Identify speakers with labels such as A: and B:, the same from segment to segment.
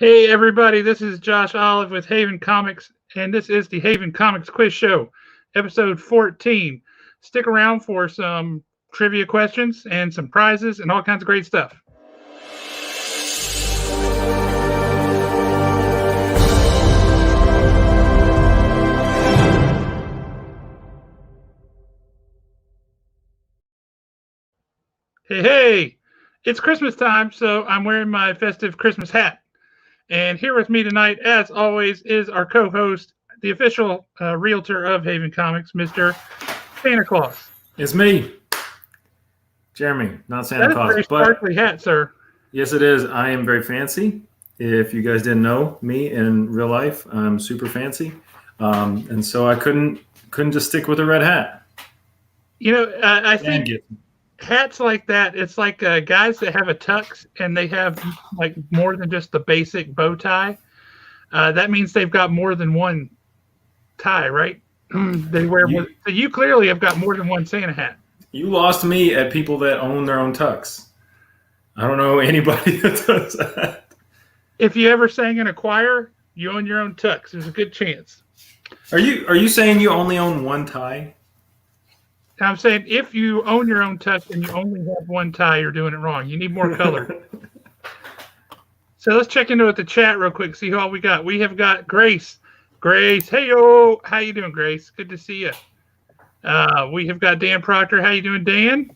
A: Hey everybody, this is Josh Olive with Haven Comics, and this is the Haven Comics Quiz Show, episode 14. Stick around for some trivia questions and some prizes and all kinds of great stuff. Hey, it's Christmas time, so I'm wearing my festive Christmas hat. And here with me tonight, as always, is our co-host, the official realtor of Haven Comics, Mr. Santa Claus.
B: It's me, Jeremy, not Santa Claus.
A: That is a very sparkly hat, sir.
B: Yes, it is. I am very fancy. If you guys didn't know me in real life, I'm super fancy, and so I couldn't just stick with a red hat.
A: You know, I think hats like that, it's like guys that have a tux and they have like more than just the basic bow tie. That means they've got more than one tie, right? They wear more. So you clearly have got more than one Santa hat.
B: You lost me at people that own their own tux. I don't know anybody that does that.
A: If you ever sang in a choir, you own your own tux. There's a good chance.
B: Are you saying you only own one tie?
A: I'm saying if you own your own tux and you only have one tie, you're doing it wrong. You need more color. So let's check into the chat real quick, see who all we got. We have got Grace. Grace, hey yo, how you doing, Grace? Good to see you. We have got Dan Proctor. How you doing, Dan?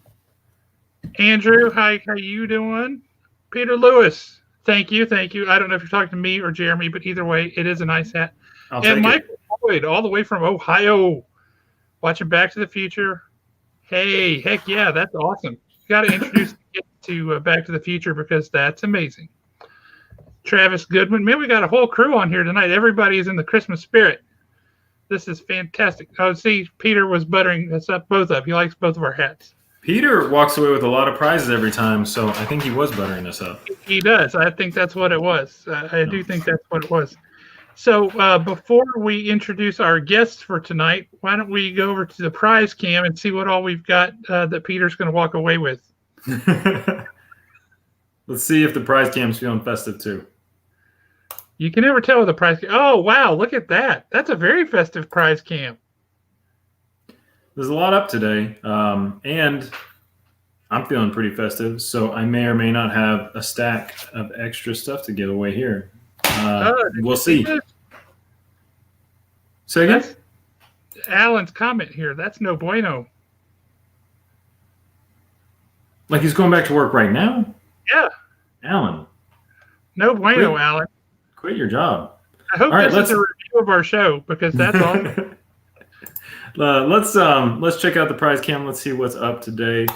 A: Andrew, how you doing? Peter Lewis, thank you. I don't know if you're talking to me or Jeremy, but either way, it is a nice hat. And Michael Boyd, all the way from Ohio, watching Back to the Future. Hey, heck yeah, that's awesome. You got to introduce to Back to the Future because that's amazing. Travis Goodman, man, we got a whole crew on here tonight. Everybody is in the Christmas spirit. This is fantastic. Oh, see, Peter was buttering us up both up. He likes both of our hats.
B: Peter walks away with a lot of prizes every time, so I think he was buttering us up.
A: He does. I think that's what it was. I do think that's what it was. So before we introduce our guests for tonight, why don't we go over to the prize cam and see what all we've got that Peter's going to walk away with.
B: Let's see if the prize cam's feeling festive too.
A: You can never tell with the prize cam. Oh, wow, look at that. That's a very festive prize cam.
B: There's a lot up today, and I'm feeling pretty festive, so I may or may not have a stack of extra stuff to give away here. We'll see. Say again?
A: That's Alan's comment here. That's no bueno.
B: Like he's going back to work right now?
A: Yeah.
B: Alan.
A: No bueno, Alan.
B: Quit your job.
A: I hope this is a review of our show because that's awesome.
B: Let's check out the prize cam. Let's see what's up today.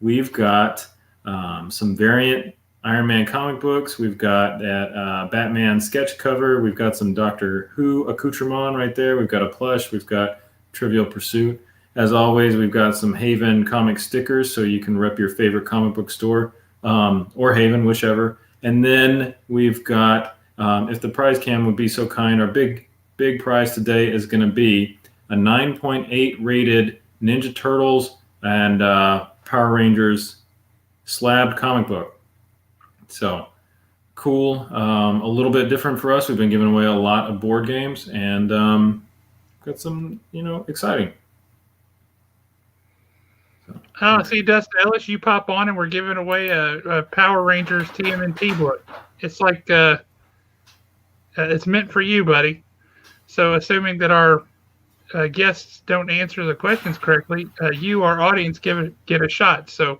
B: We've got some variant Iron Man comic books. We've got that Batman sketch cover. We've got some Doctor Who accoutrement right there. We've got a plush. We've got Trivial Pursuit. As always, we've got some Haven comic stickers so you can rep your favorite comic book store or Haven, whichever. And then we've got, if the prize cam would be so kind, our big prize today is going to be a 9.8 rated Ninja Turtles and Power Rangers slabbed comic book. So cool. A little bit different for us. We've been giving away a lot of board games and got some, exciting. So,
A: see, Dustin Ellis, you pop on and we're giving away a Power Rangers TMNT book. It's like it's meant for you, buddy. So assuming that our guests don't answer the questions correctly, you, our audience, get a shot. So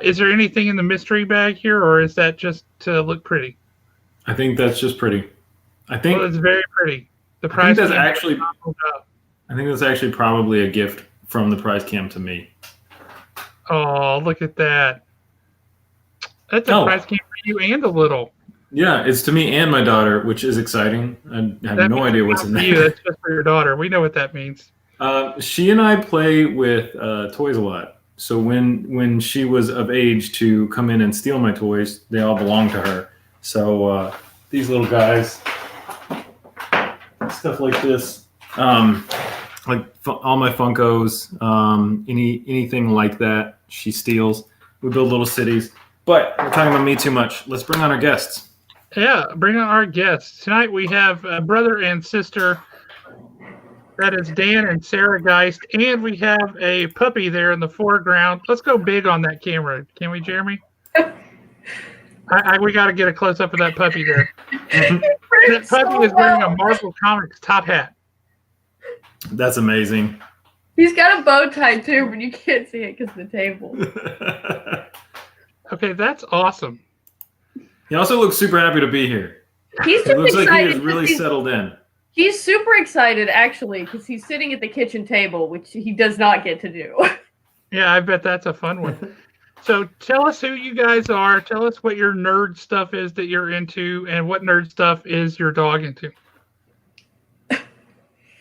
A: is there anything in the mystery bag here, or is that just to look pretty?
B: I think that's just pretty.
A: Well, it's very pretty. The prize.
B: I think that's actually probably a gift from the prize cam to me.
A: Oh, look at that! That's a prize cam for you and the little.
B: Yeah, it's to me and my daughter, which is exciting. I have no idea what's in there.
A: That's just for your daughter. We know what that means.
B: She and I play with toys a lot. So when she was of age to come in and steal my toys, they all belong to her. So these little guys, stuff like this, like all my Funkos, anything like that, she steals. We build little cities. But we're talking about me too much. Let's bring on our guests.
A: Yeah, bring on our guests. Tonight we have a brother and sister. That is Dan and Sarah Geist. And we have a puppy there in the foreground. Let's go big on that camera. Can we, Jeremy? We got to get a close up of that puppy there. That puppy is wearing a Marvel Comics top hat.
B: That's amazing.
C: He's got a bow tie too, but you can't see it because of the table.
A: Okay, that's awesome.
B: He also looks super happy to be here.
C: He's
B: It looks
C: excited
B: like he is really settled in.
C: He's super excited, actually, because he's sitting at the kitchen table, which he does not get to do.
A: Yeah, I bet that's a fun one. So tell us who you guys are. Tell us what your nerd stuff is that you're into, and what nerd stuff is your dog into.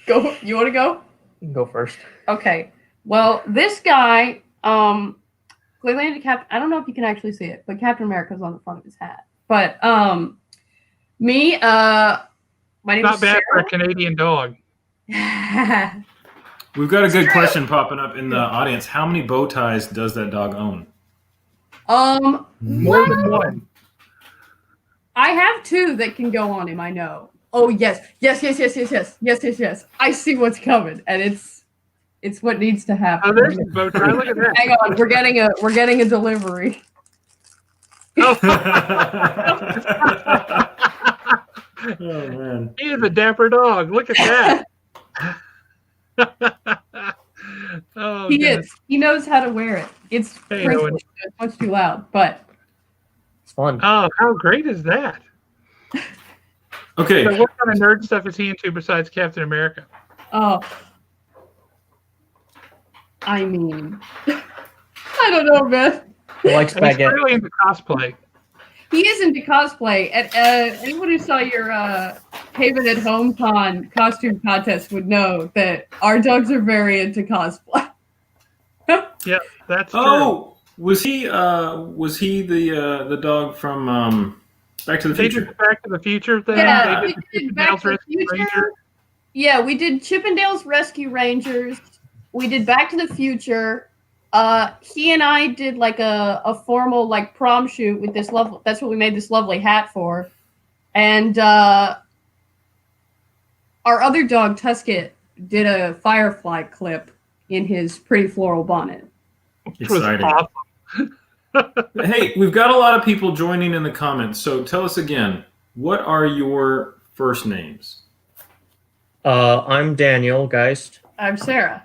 C: Go. You want to go?
D: You can go first.
C: Okay. Well, this guy, Cleveland Captain. I don't know if you can actually see it, but Captain America's on the front of his hat. But me, my name
A: Not
C: is
A: bad
C: Sarah.
A: for a Canadian dog.
B: We've got a good question popping up in the audience. How many bow ties does that dog own?
A: More than one.
C: I have 2 that can go on him. I know. Oh yes. I see what's coming, and it's what needs to happen.
A: Oh, there's a bow tie. Look at that.
C: Hang on, we're getting a delivery.
B: Oh man.
A: He is a dapper dog. Look at that. Oh,
C: He
A: goodness.
C: is. He knows how to wear it. It's
A: Hey,
C: crinkly,
A: Owen.
C: so it's much too loud, but
D: It's fun.
A: Oh, how great is that?
B: Okay.
A: So what kind of nerd stuff is he into besides Captain America?
C: oh, I mean, I don't know, man.
D: He likes
A: And he's
D: spaghetti.
A: really into cosplay.
C: He is into cosplay. And anyone who saw your Haven at Home Con costume contest would know that our dogs are very into cosplay.
A: Yeah, that's true.
B: Oh, was he the dog from Back to the
A: They
B: Future?
A: did the Back to the Future thing.
C: Yeah,
A: They
C: we
A: did
C: did
A: the
C: Back
A: Chippendales
C: to the
A: Rescue
C: Future.
A: Ranger.
C: Yeah, we did Chippendales Rescue Rangers. We did Back to the Future. He and I did like a formal like prom shoot with this lovely. That's what we made this lovely hat for. And our other dog Tusket did a Firefly clip in his pretty floral bonnet.
A: Which was
B: Exciting.
A: awesome.
B: Hey, we've got a lot of people joining in the comments. So tell us again, what are your first names?
D: I'm Daniel Geist.
C: I'm Sarah.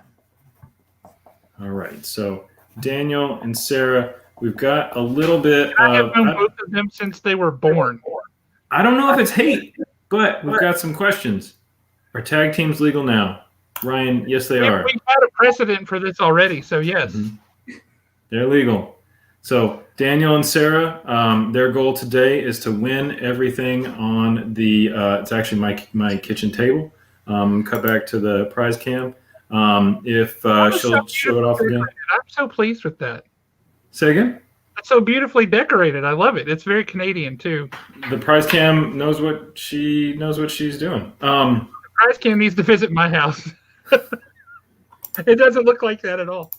B: All right. So Daniel and Sarah, we've got a little bit
A: I have
B: of.
A: known both of them since they were born.
B: I don't know if it's hate, but we've got some questions. Are tag teams legal now? Ryan, yes, they are.
A: We've had a precedent for this already, so yes.
B: Mhm. They're legal. So Daniel and Sarah, their goal today is to win everything on the. It's actually my kitchen table. Cut back to the prize cam. If she'll show it off again.
A: I'm so pleased with that.
B: Say again.
A: It's so beautifully decorated. I love it. It's very Canadian too.
B: The prize cam knows what she's doing.
A: Prize Cam needs to visit my house. It doesn't look like that at all.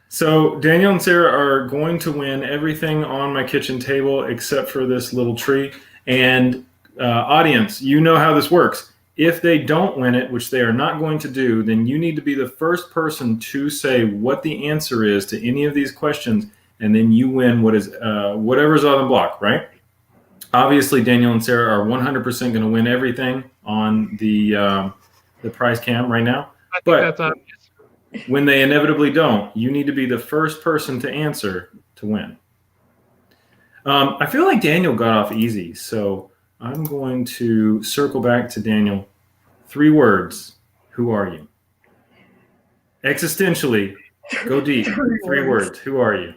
B: So Daniel and Sarah are going to win everything on my kitchen table except for this little tree. And audience, you know how this works. If they don't win it, which they are not going to do, then you need to be the first person to say what the answer is to any of these questions, and then you win what is whatever's on the block, right? Obviously, Daniel and Sarah are 100% going to win everything on the prize cam right now.
A: I think
B: But-
A: that's obvious.
B: When they inevitably don't, you need to be the first person to answer to win. I feel like Daniel got off easy, so I'm going to circle back to Daniel. 3 words. Who are you? Existentially, go deep. 3 words. Who are you?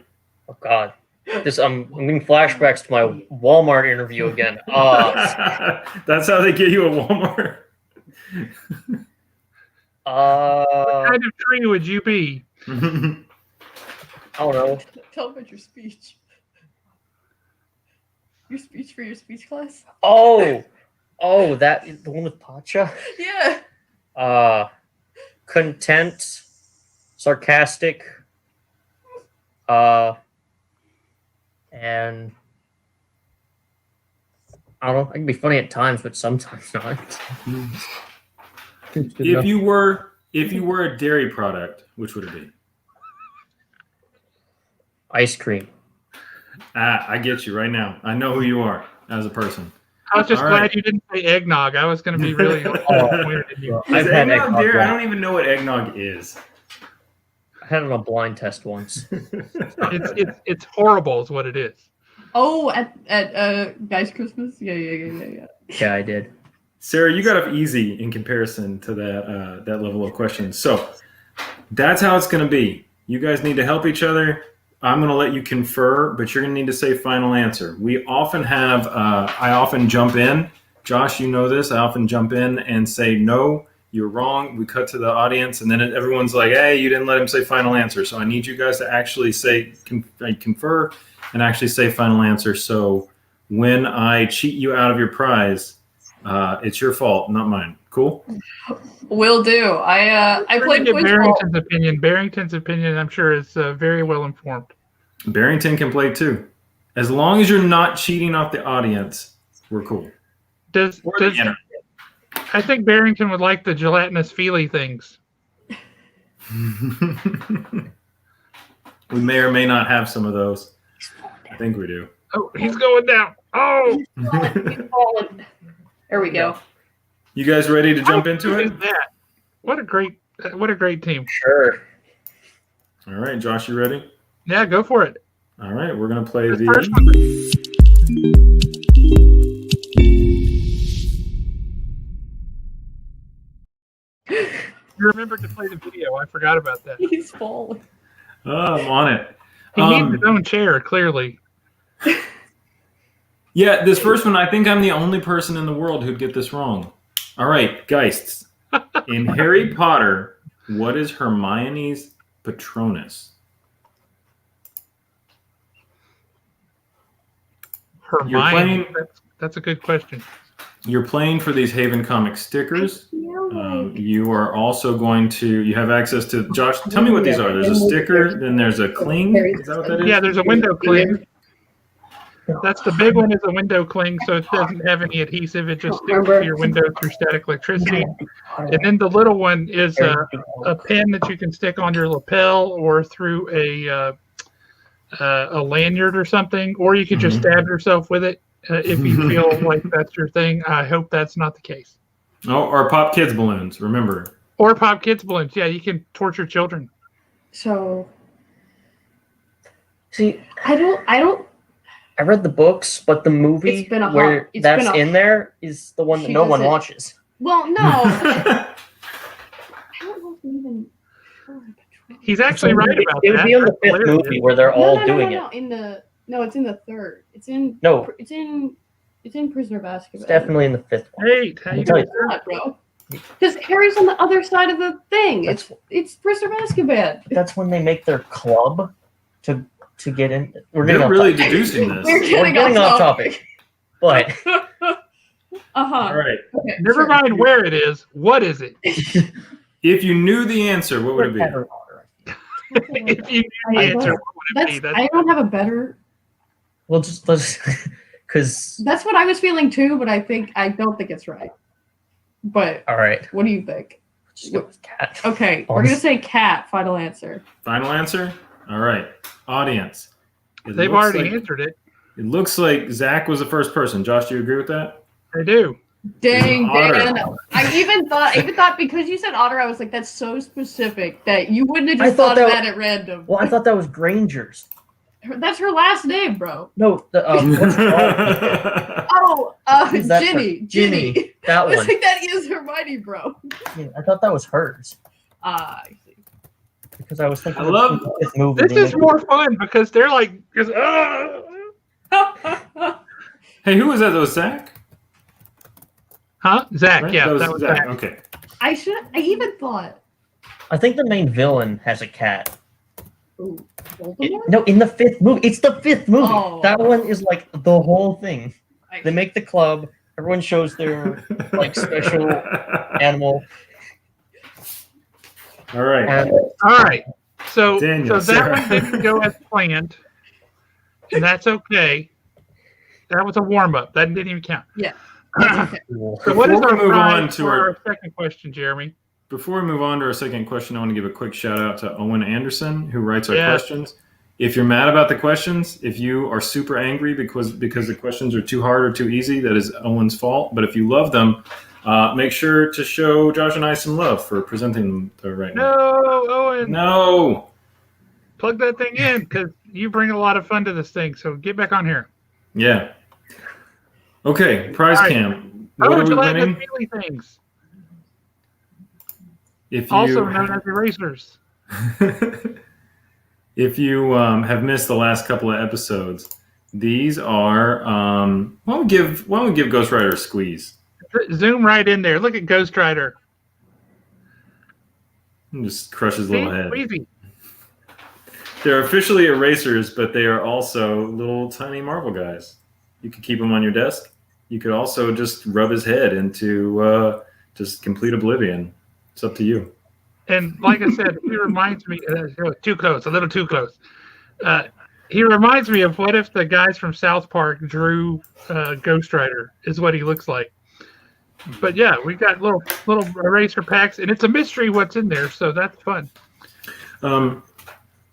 D: Oh God, I'm getting flashbacks to my Walmart interview again.
B: That's how they get you at Walmart.
A: What kind of tree would you be?
D: I don't know.
C: Tell them about your speech. Your speech for your speech class?
D: Oh, that the one with Pacha.
C: Yeah.
D: Content, sarcastic, and I don't know. I can be funny at times, but sometimes not.
B: If you were a dairy product, which would it be?
D: Ice cream.
B: I get you right now. I know who you are as a person.
A: I was just
B: All
A: glad
B: right.
A: you didn't say eggnog. I was going to be really disappointed in you.
B: Is
D: I've had
B: eggnog
D: eggnog
B: dairy? I
D: once.
B: don't even know what eggnog is.
D: I had it on a blind test once.
A: It's horrible, is what it is.
C: Oh, at Guys Christmas? Yeah.
D: Yeah, I did.
B: Sarah, you got off easy in comparison to that level of questions. So that's how it's going to be. You guys need to help each other. I'm going to let you confer, but you're going to need to say final answer. We often have, I often jump in. Josh, you know this. I often jump in and say, no, you're wrong. We cut to the audience, and then everyone's like, hey, you didn't let him say final answer. So I need you guys to actually say, confer and actually say final answer. So when I cheat you out of your prize, it's your fault, not mine. Cool?
C: Will do. I played
A: Get
C: quiz
A: Barrington's opinion. Barrington's opinion, I'm sure, is very well informed.
B: Barrington can play too. As long as you're not cheating off the audience, we're cool.
A: Does I think Barrington would like the gelatinous feely things.
B: We may or may not have some of those. I think we do.
A: Oh, he's going down. Oh,
C: He's falling. There we go.
B: You guys ready to jump
A: How
B: into
A: good
B: it?
A: is that? What a great team.
D: Sure.
B: All right, Josh, you ready?
A: Yeah, go for it.
B: All right, we're gonna play
A: The first one. You remembered to play the video. I forgot about that.
C: He's falling.
B: Oh, I'm on it.
A: He needs his own chair, clearly.
B: Yeah, this first one, I think I'm the only person in the world who'd get this wrong. All right, Geists. In Harry Potter, what is Hermione's Patronus?
A: Hermione. That's a good question.
B: You're playing for these Haven Comic stickers. You are also going to, you have access to, Josh, tell me what these are. There's a sticker, then there's a cling. Is that what that is?
A: Yeah, there's a window cling. That's the big one is a window cling, so it doesn't have any adhesive. It just sticks to your window through static electricity. And then the little one is a pin that you can stick on your lapel or through a lanyard or something, or you could just stab yourself with it if you feel like that's your thing. I hope that's not the case.
B: Oh, or pop kids balloons, remember.
A: Or pop kids balloons. Yeah, you can torture children.
C: So, see, I read the books, but the movie where that's in there is the one that no one watches.
E: Well, no. I don't know if we even.
A: He's actually right about that.
D: It would be in the fifth movie where they're all doing it.
C: It's in the third. It's in Prisoner of Azkaban.
D: It's definitely in the fifth one.
A: Hey, how you doing,
C: bro? Because Harry's on the other side of the thing. It's Prisoner of Azkaban.
D: That's when they make their club to get in.
B: We're really deducing this.
C: We're getting
D: off topic. But
B: all right.
C: Okay,
A: never mind where it is. What is it?
B: If you knew the answer, what would it be?
A: If you knew the answer, what would it be?
C: I don't have a better.
D: Well, let's because
C: that's what I was feeling too, but I don't think it's right. But
D: all right,
C: what do you think?
D: Just go with cat.
C: Okay, we're gonna say cat. Final answer.
B: Final answer. All right, audience.
A: They've already answered it.
B: It looks like Zach was the first person. Josh, do you agree with that?
A: I do.
C: Dang, Dan. I even thought because you said otter, I was like, that's so specific that you wouldn't have just thought of that at random.
D: Well, I thought that was Granger's.
C: That's her last name, bro.
D: No, what's
C: Ginny. Ginny.
D: That one.
C: I think that is Hermione, bro.
D: Yeah, I thought that was hers.
C: I see.
D: Because I was thinking,
B: this
D: movie.
A: This is more fun because they're like,
B: hey, who was that? That was Zach?
A: Huh? Zach,
B: Right?
A: yeah.
B: That was Zach. Okay.
C: I even thought.
D: I think the main villain has a cat.
C: Ooh, Voldemort?
D: No, in the fifth movie. It's the fifth movie.
C: Oh.
D: That one is like the whole thing. They make the club. Everyone shows their like special animal.
B: All right.
A: All right. So,
B: Daniel,
A: that one didn't go as planned, and that's okay. That was a warm up. That didn't even count.
C: Yeah. That's okay.
A: So what is
B: Before
A: our
B: we move on
A: prize
B: to
A: for
B: our-
A: our second question, Jeremy?
B: Before we move on to our second question, I want to give a quick shout out to Owen Anderson, who writes our
A: Yeah.
B: questions. If you're mad about the questions, if you are super angry because the questions are too hard or too easy, that is Owen's fault. But if you love them, make sure to show Josh and I some love for presenting them the right way.
A: No, Owen.
B: No.
A: Plug that thing in because you bring a lot of fun to this thing. So get back on here.
B: Yeah. Okay, prize
A: All right.
B: cam. What are we
A: gelatinous
B: winning?
A: feely things,
B: If you
A: also known as erasers.
B: if you have missed the last couple of episodes, these are why don't we give Ghost Rider a squeeze?
A: Zoom right in there. Look at Ghost Rider.
B: And just crush his
A: See?
B: little head.
A: Squeezy.
B: They're officially erasers, but they are also little tiny marble guys. You could keep them on your desk. You could also just rub his head into just complete oblivion. It's up to you.
A: And like I said, he reminds me too close, a little too close. He reminds me of what if the guys from South Park drew Ghost Rider is what he looks like. But yeah, we got little eraser packs, and it's a mystery what's in there, so that's fun.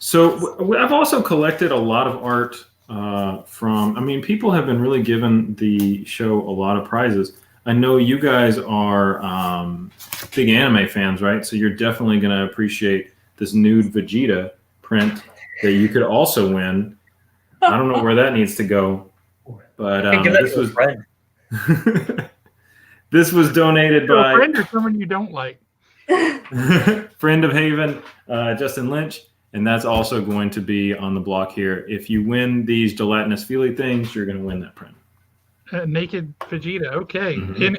B: So I've also collected a lot of art from. I mean, people have been really giving the show a lot of prizes. I know you guys are big anime fans, right? So you're definitely going to appreciate this nude Vegeta print that you could also win. I don't know where that needs to go, but this was this was donated by
A: a friend or someone you don't like.
B: friend of Haven, Justin Lynch, and that's also going to be on the block here. If you win these gelatinous feely things, you're going to win that print.
A: Naked Vegeta, okay,
B: Mhm.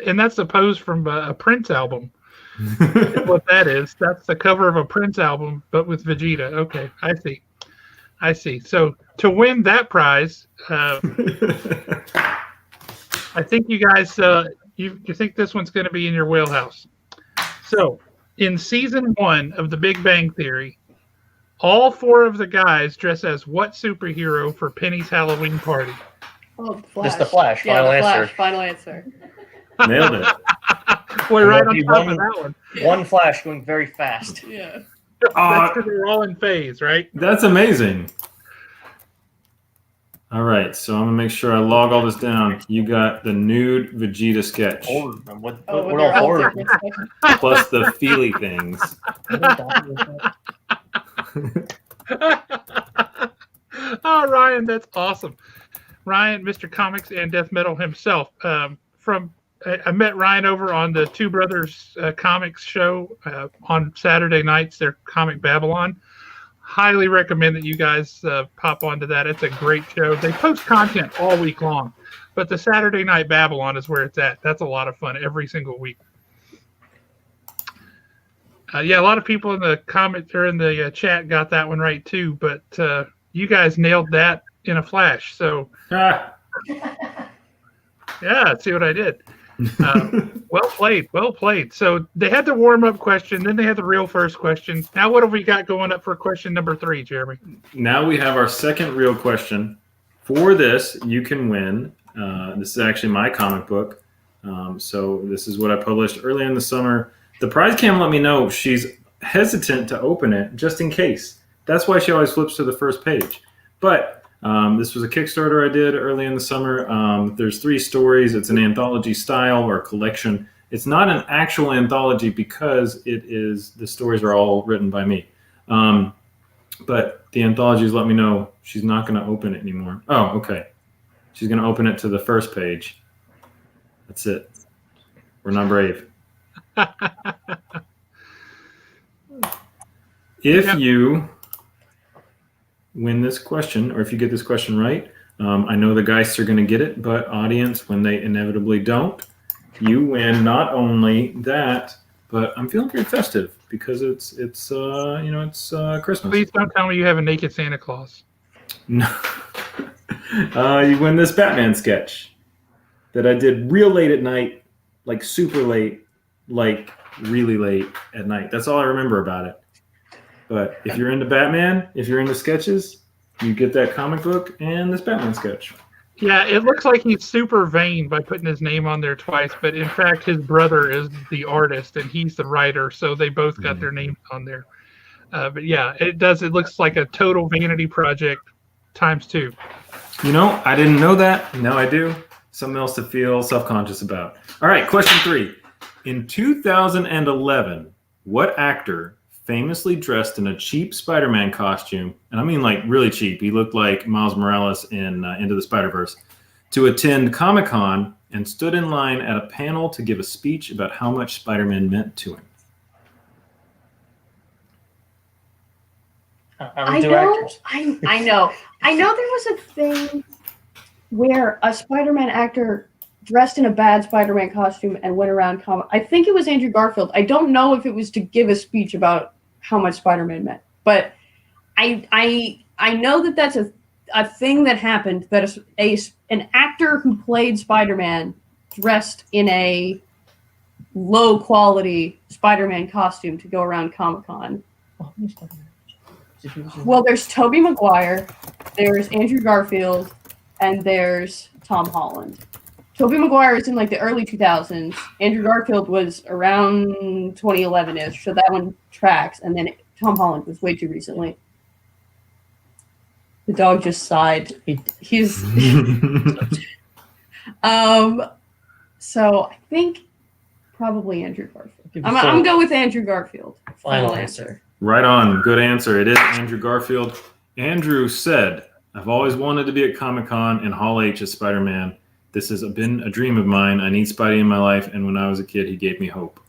A: and that's a pose from a Prince album. Is what that is. That's the cover of a Prince album, but with Vegeta. Okay, I see. So to win that prize, I think you guys, you think this one's going to be in your wheelhouse. So in season 1 of The Big Bang Theory, all 4 of the guys dress as what superhero for Penny's Halloween party?
C: Oh, Flash.
D: Just the Flash.
C: Yeah,
D: Final
C: the
D: answer.
C: Flash. Final answer.
B: Nailed it.
A: Boy, right on
D: Lucky
A: top of
D: one.
A: that one.
D: One Flash going very fast.
C: Yeah.
A: That's because they're all in phase, right?
B: That's amazing. All right, so I'm gonna make sure I log all this down. You got the nude Vegeta sketch
D: What
C: Oh,
D: all
C: they're all
D: four?
C: different stuff.
B: plus the feely things.
A: Oh, Ryan, that's awesome. Ryan, Mr. Comics and Death Metal himself. I met Ryan over on the Two Brothers Comics show on Saturday nights. Their Comic Babylon. Highly recommend that you guys pop onto that. It's a great show. They post content all week long, but the Saturday Night Babylon is where it's at. That's a lot of fun every single week. Yeah, a lot of people in the comment or in the chat got that one right too, but you guys nailed that in a flash. So
B: Ah.
A: yeah, see what I did. Well played. So they had the warm-up question, then they had the real first question. Now what have we got going up for question number 3, Jeremy?
B: Now we have our second real question. For this, you can win. This is actually my comic book. So this is what I published early in the summer. The prize cam let me know she's hesitant to open it just in case. That's why she always flips to the first page. But this was a Kickstarter I did early in the summer. There's 3 stories. It's an anthology style or collection. It's not an actual anthology because the stories are all written by me. But the anthologies let me know she's not going to open it anymore. Oh, okay. She's going to open it to the first page. That's it. We're not brave. If you win this question, or if you get this question right, I know the Geists are going to get it, but audience, when they inevitably don't, you win not only that, but I'm feeling very festive because it's Christmas.
A: Please don't tell me you have a naked Santa Claus.
B: No. You win this Batman sketch that I did real late at night, like super late, like really late at night. That's all I remember about it. But if you're into Batman, if you're into sketches, you get that comic book and this Batman sketch.
A: Yeah, it looks like he's super vain by putting his name on there twice, but in fact, his brother is the artist and he's the writer, so they both got their names on there. But yeah, it does. It looks like a total vanity project times 2.
B: You know, I didn't know that. Now I do. Something else to feel self-conscious about. All right, question 3. In 2011, what actor famously dressed in a cheap Spider-Man costume, and I mean like really cheap, he looked like Miles Morales in Into the Spider-Verse, to attend Comic-Con and stood in line at a panel to give a speech about how much Spider-Man meant to him?
C: I know. I know. I know there was a thing where a Spider-Man actor dressed in a bad Spider-Man costume and went around I think it was Andrew Garfield. I don't know if it was to give a speech about how much Spider-Man meant, but I know that that's a thing that happened, that an actor who played Spider-Man dressed in a low quality Spider-Man costume to go around Comic-Con. Well, there's Tobey Maguire, there's Andrew Garfield, and there's Tom Holland. Tobey Maguire is in like the early 2000s. Andrew Garfield was around 2011-ish, so that one tracks. And then Tom Holland was way too recently. The dog just sighed. He's so I think probably Andrew Garfield. I'm gonna go with Andrew Garfield.
D: Final answer.
B: Right on. Good answer. It is Andrew Garfield. Andrew said, I've always wanted to be at Comic-Con and Hall H as Spider-Man. This has been a dream of mine. I need Spidey in my life, and when I was a kid, he gave me hope.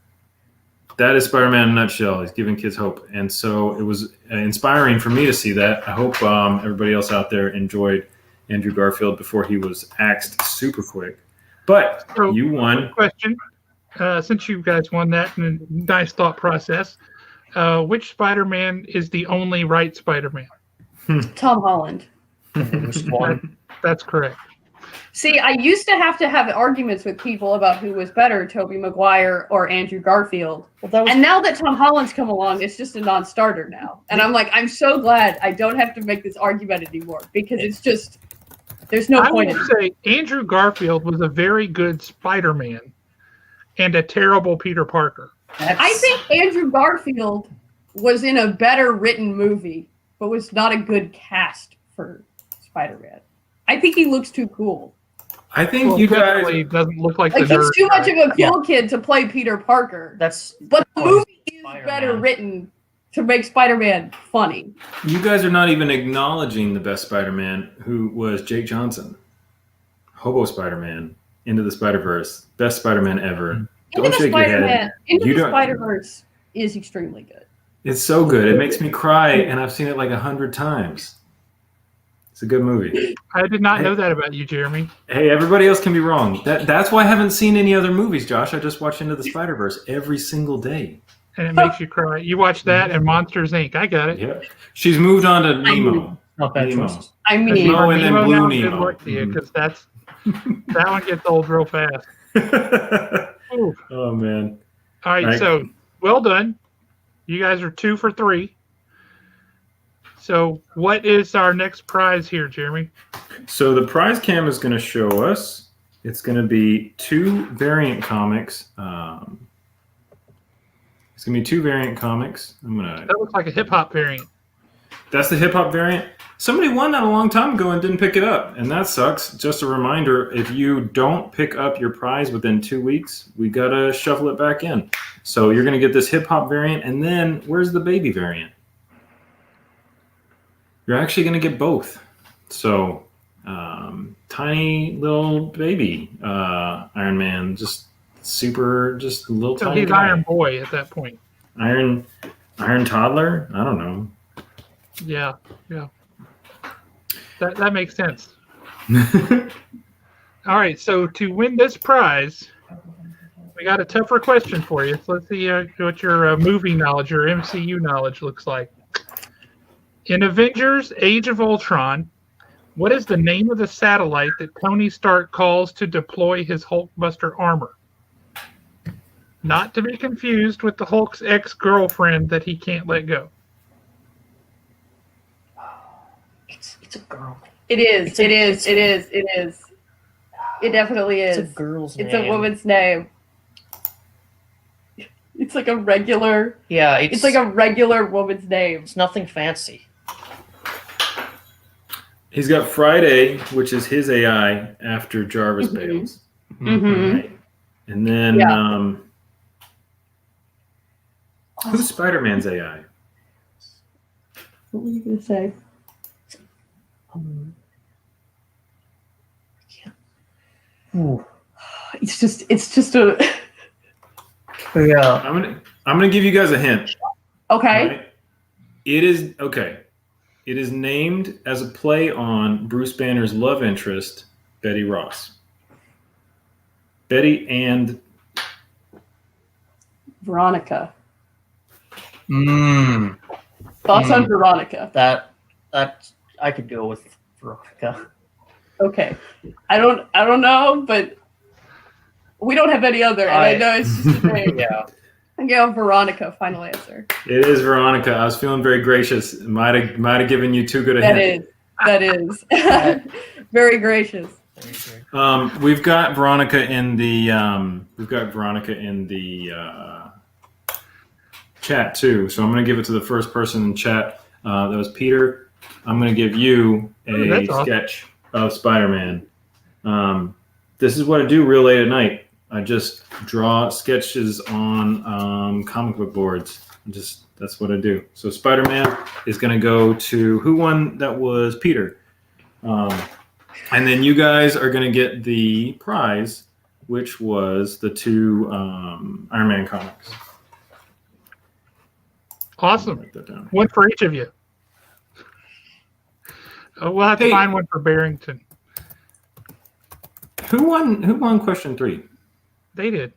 B: That is Spider-Man in a nutshell. He's giving kids hope. And so it was inspiring for me to see that. I hope everybody else out there enjoyed Andrew Garfield before he was axed super quick. But
A: So,
B: you won.
A: Question: since you guys won that, and nice thought process, which Spider-Man is the only right Spider-Man?
C: Tom Holland.
A: That's correct.
C: See, I used to have arguments with people about who was better, Tobey Maguire or Andrew Garfield. And now that Tom Holland's come along, it's just a non-starter now. And I'm like, I'm so glad I don't have to make this argument anymore, because it's just, there's no point in it.
A: I would say Andrew Garfield was a very good Spider-Man and a terrible Peter Parker.
C: I think Andrew Garfield was in a better written movie, but was not a good cast for Spider-Man. I think he looks too cool.
B: I think you guys
A: doesn't look like
C: he's
A: the
C: too much of a cool kid to play Peter Parker. But the movie is better written to make Spider-Man funny.
B: You guys are not even acknowledging the best Spider-Man, who was Jake Johnson. Hobo Spider-Man, Into the Spider-Verse, best Spider-Man ever.
C: Into the Spider-Verse is extremely good.
B: It's so good. It makes me cry, and I've seen it like 100 times. It's a good movie.
A: I did not know that about you, Jeremy.
B: Hey, everybody else can be wrong. That's why I haven't seen any other movies, Josh. I just watch Into the Spider-Verse every single day.
A: And it makes you cry. You watch that and Monsters, Inc. I got it.
B: Yeah. She's moved on to Nemo.
D: Nemo.
C: I mean,
B: Nemo and then Blue
A: Good
B: Nemo.
A: luck to you, because that one gets old real fast.
B: Oh, man.
A: All right, so well done. You guys are 2 for 3. So what is our next prize here, Jeremy?
B: So the prize cam is going to show us. It's going to be 2 variant comics. It's going to be 2 variant comics.
A: That looks like a hip-hop variant.
B: That's the hip-hop variant. Somebody won that a long time ago and didn't pick it up, and that sucks. Just a reminder, if you don't pick up your prize within 2 weeks, we got to shuffle it back in. So you're going to get this hip-hop variant, and then where's the baby variant? You're actually going to get both. So tiny little baby Iron Man, just a little
A: So
B: tiny
A: he's
B: guy.
A: Iron Boy at that point.
B: Iron toddler? I don't know.
A: Yeah. That makes sense. All right, so to win this prize, we got a tougher question for you. So let's see what your movie knowledge, your MCU knowledge looks like. In Avengers Age of Ultron, what is the name of the satellite that Tony Stark calls to deploy his Hulkbuster armor? Not to be confused with the Hulk's ex-girlfriend that he can't let go.
D: It's a girl.
C: It is. It definitely is.
D: It's a girl's name.
C: It's a woman's name. It's like a regular.
D: Yeah,
C: It's like a regular woman's name.
D: It's nothing fancy.
B: He's got Friday, which is his AI after Jarvis bails.
C: Mm-hmm.
B: Right. And then who's Spider-Man's AI?
C: What were you gonna say?
D: Ooh.
C: It's just a.
D: Yeah.
B: I'm gonna give you guys a hint.
C: Okay.
B: Right? It is named as a play on Bruce Banner's love interest, Betty Ross. Betty and
C: Veronica.
D: Thoughts
C: Thoughts on Veronica?
D: That I could go with Veronica.
C: Okay. I don't know, but we don't have any other, and I know it's just a name.
D: Yeah.
C: I go Veronica. Final answer.
B: it is Veronica. I was feeling very gracious. Might have given you too good a hint.
C: That is very gracious.
B: We've got Veronica in the chat too. So I'm going to give it to the first person in chat. That was Peter. I'm going to give you a sketch of Spider-Man. This is what I do real late at night. I just draw sketches on comic book boards. That's what I do. So Spider-Man is going to go to who won? That was Peter. And then you guys are going to get the prize, which was the 2 Iron Man comics.
A: Awesome.
B: Write that down.
A: One for each of you. We'll have to find one for Barrington.
B: Who won question 3?
A: They did.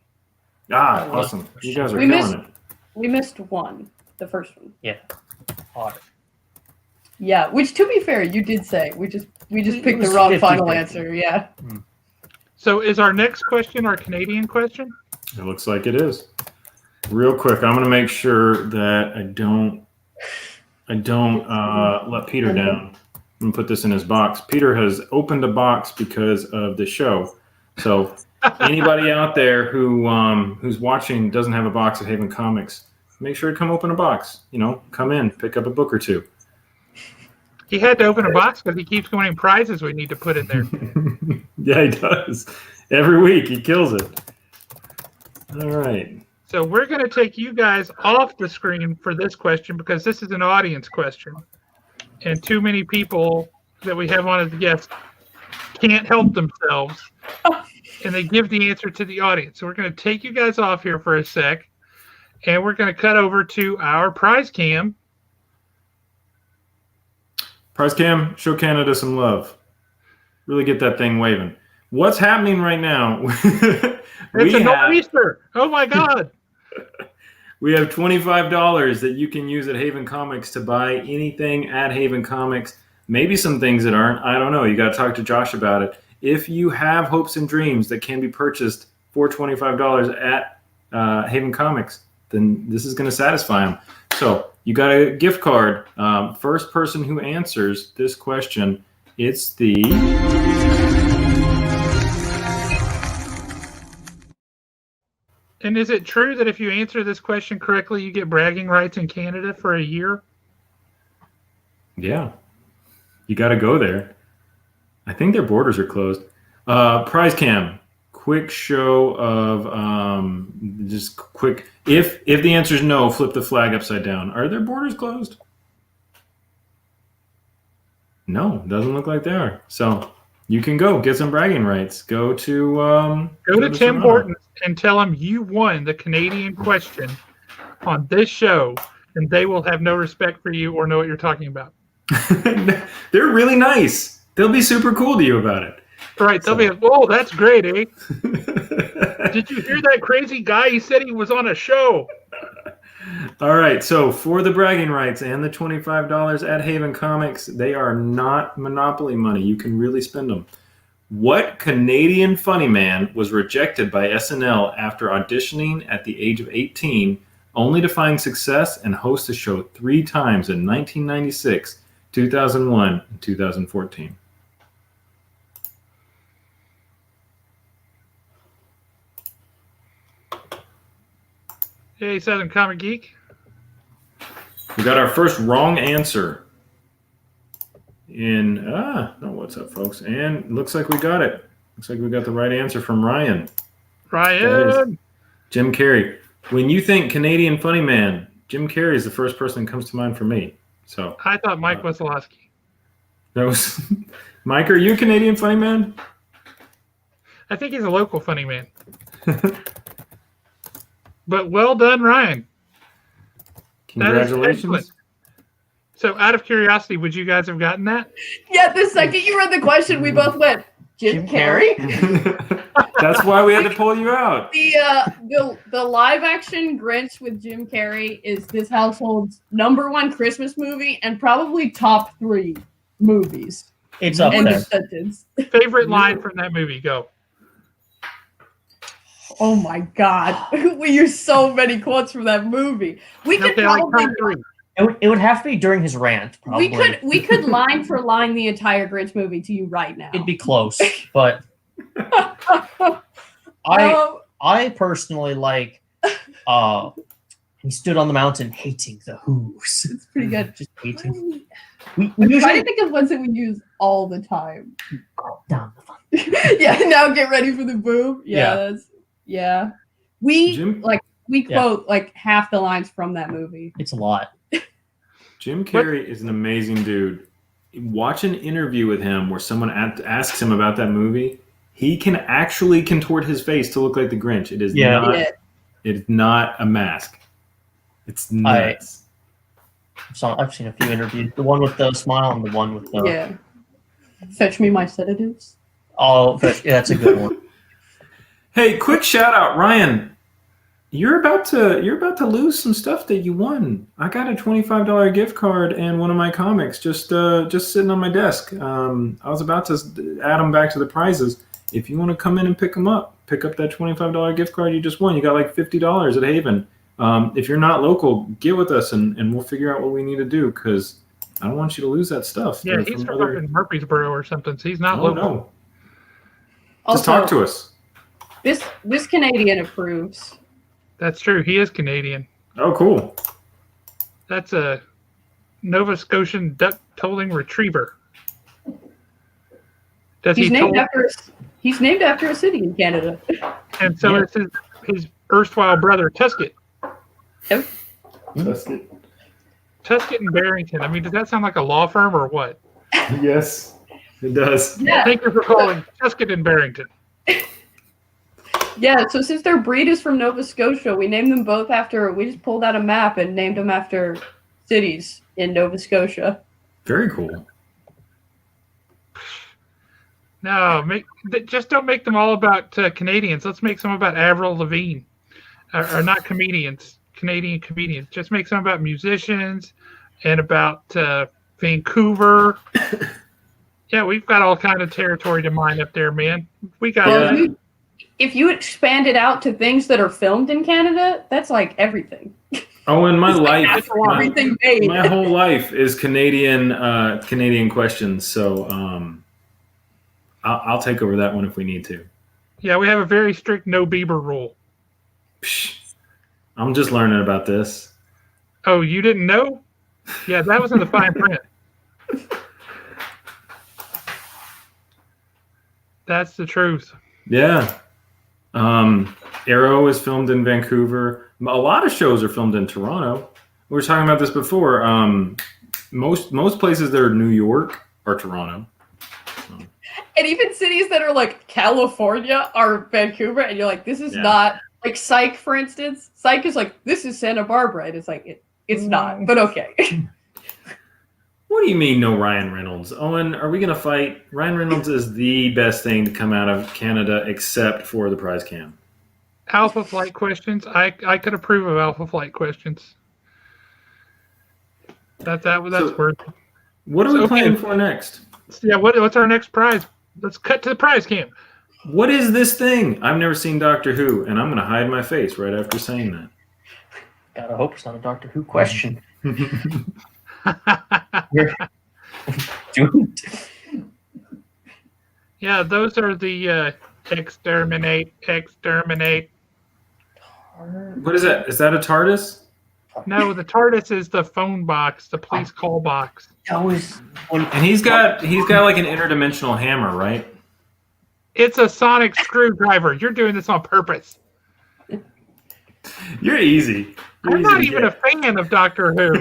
B: Awesome. You guys are
C: We
B: killing it.
C: We missed one. The first one.
D: Yeah. Otter.
C: Yeah, which to be fair, you did say. We just
D: It
C: picked the
D: was
C: wrong
D: 50-50.
C: final answer. Yeah.
A: So is our next question our Canadian question?
B: It looks like it is. Real quick, I'm going to make sure that I don't let Peter down. I'm going to put this in his box. Peter has opened a box because of the show. So anybody out there who's watching doesn't have a box of Haven Comics, make sure to come open a box. Come in, pick up a book or two.
A: He had to open a box because he keeps winning prizes we need to put in there.
B: Yeah, he does. Every week he kills it. All right.
A: So we're going to take you guys off the screen for this question because this is an audience question. And too many people that we have on as guests can't help themselves. And they give the answer to the audience. So we're going to take you guys off here for a sec. And we're going to cut over to our prize cam.
B: Prize cam, show Canada some love. Really get that thing waving. What's happening right now?
A: It's a nor'easter. Oh my God.
B: We have $25 that you can use at Haven Comics to buy anything at Haven Comics. Maybe some things that aren't. I don't know. You got to talk to Josh about it. If you have hopes and dreams that can be purchased for $25 at Haven Comics, then this is going to satisfy them. So you got a gift card. First person who answers this question, it's the...
A: And is it true that if you answer this question correctly, you get bragging rights in Canada for a year?
B: Yeah. You got to go there. I think their borders are closed. Prize cam. Quick show of just quick. If the answer is no, flip the flag upside down. Are their borders closed? No, doesn't look like they are. So you can go get some bragging rights. Go to
A: Tim
B: Toronto.
A: Hortons and tell him you won the Canadian question on this show, and they will have no respect for you or know what you're talking about.
B: They're really nice. They'll be super cool to you about it.
A: Right? They'll be like, "Oh, that's great, eh? Did you hear that crazy guy? He said he was on a show."
B: All right, so for the bragging rights and the $25 at Haven Comics, they are not Monopoly money. You can really spend them. What Canadian funny man was rejected by SNL after auditioning at the age of 18, only to find success and host the show 3 times in 1996, 2001, and 2014?
A: Hey, Southern Comic Geek.
B: We got our first wrong answer. What's up, folks? And looks like we got it. Looks like we got the right answer from Ryan.
A: Ryan.
B: Jim Carrey. When you think Canadian funny man, Jim Carrey is the first person that comes to mind for me. So
A: I thought Mike Wazowski.
B: that was Mike. Are you a Canadian funny man?
A: I think he's a local funny man. But well done, Ryan.
B: Congratulations.
A: So, out of curiosity, would you guys have gotten that?
C: Yeah, the second you read the question, we both went, Jim Carrey?
B: That's why we had to pull you out.
C: The live action Grinch with Jim Carrey is this household's #1 Christmas movie and probably top 3 movies.
D: It's up
C: End
D: there.
C: of sentence.
A: Favorite line from that movie? Go.
C: Oh my God. We use so many quotes from that movie. We could
A: Okay, like
C: probably
A: top 3.
D: It would have to be during his rant, probably.
C: we could line for line the entire Grinch movie to you right now.
D: It'd be close, but I personally like he stood on the mountain hating the Who's.
C: It's pretty good.
D: Just hating.
C: I'm trying to think of ones that we use all the time.
D: Go down the fun.
C: Yeah, now get ready for the boom. Yeah. We quote like half the lines from that movie.
D: It's a lot.
B: Jim Carrey is an amazing dude. Watch an interview with him where someone asks him about that movie. He can actually contort his face to look like the Grinch. It is It is not a mask. It's nuts.
D: I've seen a few interviews. The one with the smile and the one with the
C: Fetch me my sedatives.
D: Oh, that's a good one.
B: Hey, quick shout out, Ryan. You're about to lose some stuff that you won. I got a $25 gift card and one of my comics just sitting on my desk. I was about to add them back to the prizes. If you want to come in and pick up that $25 gift card you just won. You got like $50 at Haven. If you're not local, get with us and we'll figure out what we need to do because I don't want you to lose that stuff.
A: Yeah, he's from up in Murfreesboro or something, so he's not local.
B: No.
C: Also,
B: just talk to us.
C: This Canadian approves.
A: That's true. He is Canadian.
B: Oh, cool.
A: That's a Nova Scotian duck tolling retriever.
C: He's named after a city in Canada.
A: And so it's his erstwhile brother, Tusket.
C: Yep.
A: Tusket and Barrington. I mean, does that sound like a law firm or what?
B: Yes, it does.
C: Yeah.
A: Thank you for calling Tusket and Barrington.
C: Yeah, so since their breed is from Nova Scotia, we named them both we just pulled out a map and named them after cities in Nova Scotia.
B: Very cool.
A: No, just don't make them all about Canadians. Let's make some about Avril Lavigne. Or not comedians, Canadian comedians. Just make some about musicians and about Vancouver. Yeah, we've got all kind of territory to mine up there, man. We got
C: If you expand it out to things that are filmed in Canada, that's like everything.
B: Oh, and my life,
C: everything made.
B: my whole life is Canadian questions. So I'll take over that one if we need to.
A: Yeah, we have a very strict no Bieber rule.
B: Psh, I'm just learning about this.
A: Oh, you didn't know? Yeah, that was in the fine print. That's the truth.
B: Yeah. Arrow is filmed in Vancouver. A lot of shows are filmed in Toronto. We were talking about this before. Most places that are New York are Toronto.
C: And even cities that are like California are Vancouver, and you're like, this is not like Psych, for instance. Psych is like, this is Santa Barbara, and it's like it's not, but okay.
B: What do you mean, no Ryan Reynolds? Owen, are we going to fight? Ryan Reynolds is the best thing to come out of Canada except for the prize cam.
A: Alpha Flight questions. I could approve of Alpha Flight questions. That's worth it.
B: What are we playing for next?
A: Yeah, what's our next prize? Let's cut to the prize cam.
B: What is this thing? I've never seen Doctor Who, and I'm going to hide my face right after saying that.
D: Gotta hope it's not a Doctor Who question. Doomed.
A: Yeah, those are the exterminate.
B: What is that? Is that a TARDIS?
A: No, the TARDIS is the phone box, the police call box.
D: That was
B: And he's got like an interdimensional hammer, right?
A: It's a sonic screwdriver. You're doing this on purpose.
B: You're easy.
A: I'm not even a fan of Doctor Who.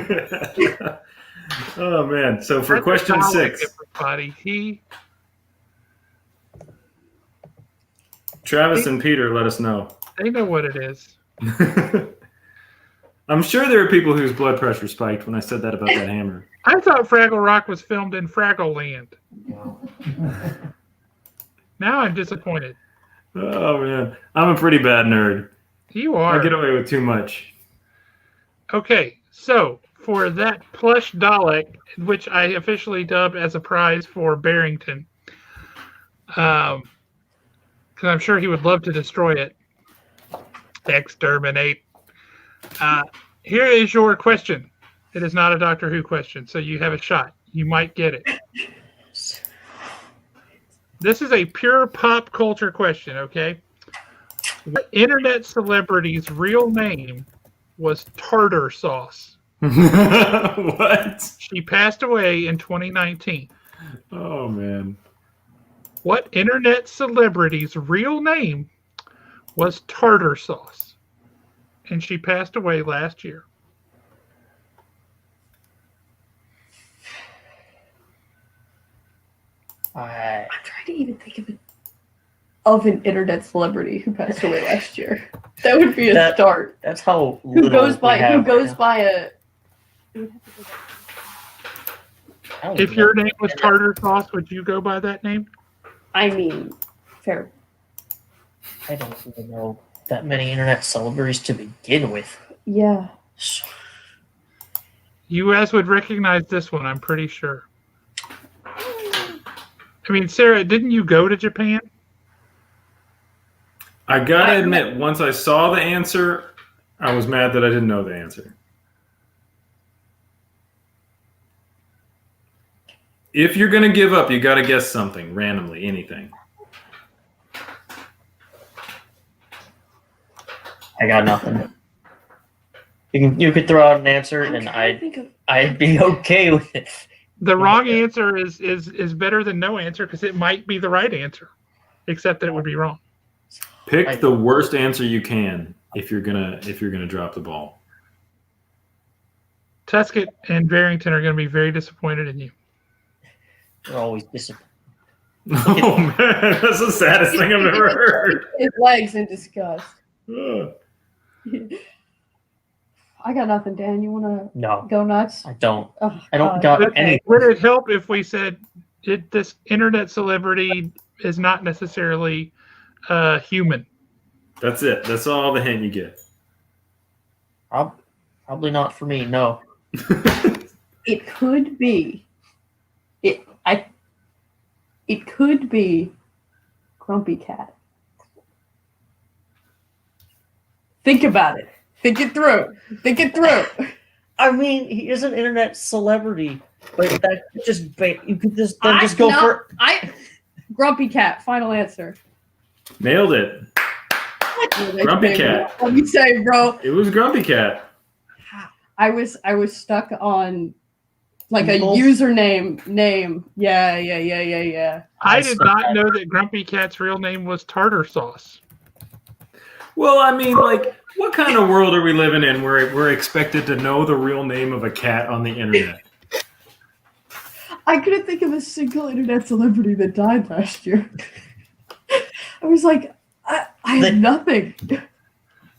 B: Oh man! So for
A: That's
B: question
A: Dalek,
B: 6,
A: everybody.
B: Travis and Peter, let us know.
A: They know what it is.
B: I'm sure there are people whose blood pressure spiked when I said that about that hammer.
A: I thought Fraggle Rock was filmed in Fraggle Land. Now I'm disappointed.
B: Oh man, I'm a pretty bad nerd.
A: You are.
B: I get away with too much.
A: Okay, so for that plush Dalek, which I officially dubbed as a prize for Barrington, because I'm sure he would love to destroy it. Exterminate. Here is your question. It is not a Doctor Who question, so you have a shot. You might get it. This is a pure pop culture question, okay? What internet celebrity's real name was Tartar Sauce?
B: What?
A: She passed away in 2019.
B: Oh man.
A: What internet celebrity's real name was Tartar Sauce? And she passed away last year.
C: I'm trying to even think of an internet celebrity who passed away last year. That would be a start.
D: That's how
C: Who goes by a
A: If your name was Tartar Sauce, would you go by that name?
C: I mean, fair.
D: I don't even know that many internet celebrities to begin with.
C: Yeah.
A: You guys would recognize this one, I'm pretty sure. I mean, Sarah, didn't you go to Japan?
B: I gotta admit, once I saw the answer, I was mad that I didn't know the answer. If you're gonna give up, you gotta guess something randomly, anything.
D: I got nothing. You could throw out an answer, and I'd be okay with it.
A: The wrong answer is better than no answer because it might be the right answer, except that it would be wrong.
B: Pick the worst answer you can if you're gonna drop the ball.
A: Tusket and Barrington are going to be very disappointed in you.
D: They're always disappointed.
B: Oh man, that's the saddest thing I've ever heard.
C: His legs in disgust.
B: Ugh.
C: I got nothing, Dan. You want to
D: No,
C: go nuts?
D: I don't.
C: Oh,
D: I don't
C: God.
D: got any.
A: Would it help if we said this internet celebrity is not necessarily human?
B: That's it. That's all the hint you get.
D: Probably not for me. No.
C: It could be. It could be Grumpy Cat. Think about it. Think it through. Think it through.
D: I mean, he is an internet celebrity, but that you could just go for.
C: Grumpy Cat. Final answer.
B: Nailed it. Grumpy Cat.
C: Let me say, bro.
B: It was Grumpy Cat.
C: I was stuck on like a
D: People?
C: username name. Yeah.
A: I did not know that Grumpy Cat's real name was Tartar Sauce.
B: Well, I mean, like, what kind of world are we living in where we're expected to know the real name of a cat on the internet?
C: I couldn't think of a single internet celebrity that died last year. I was like, I have nothing.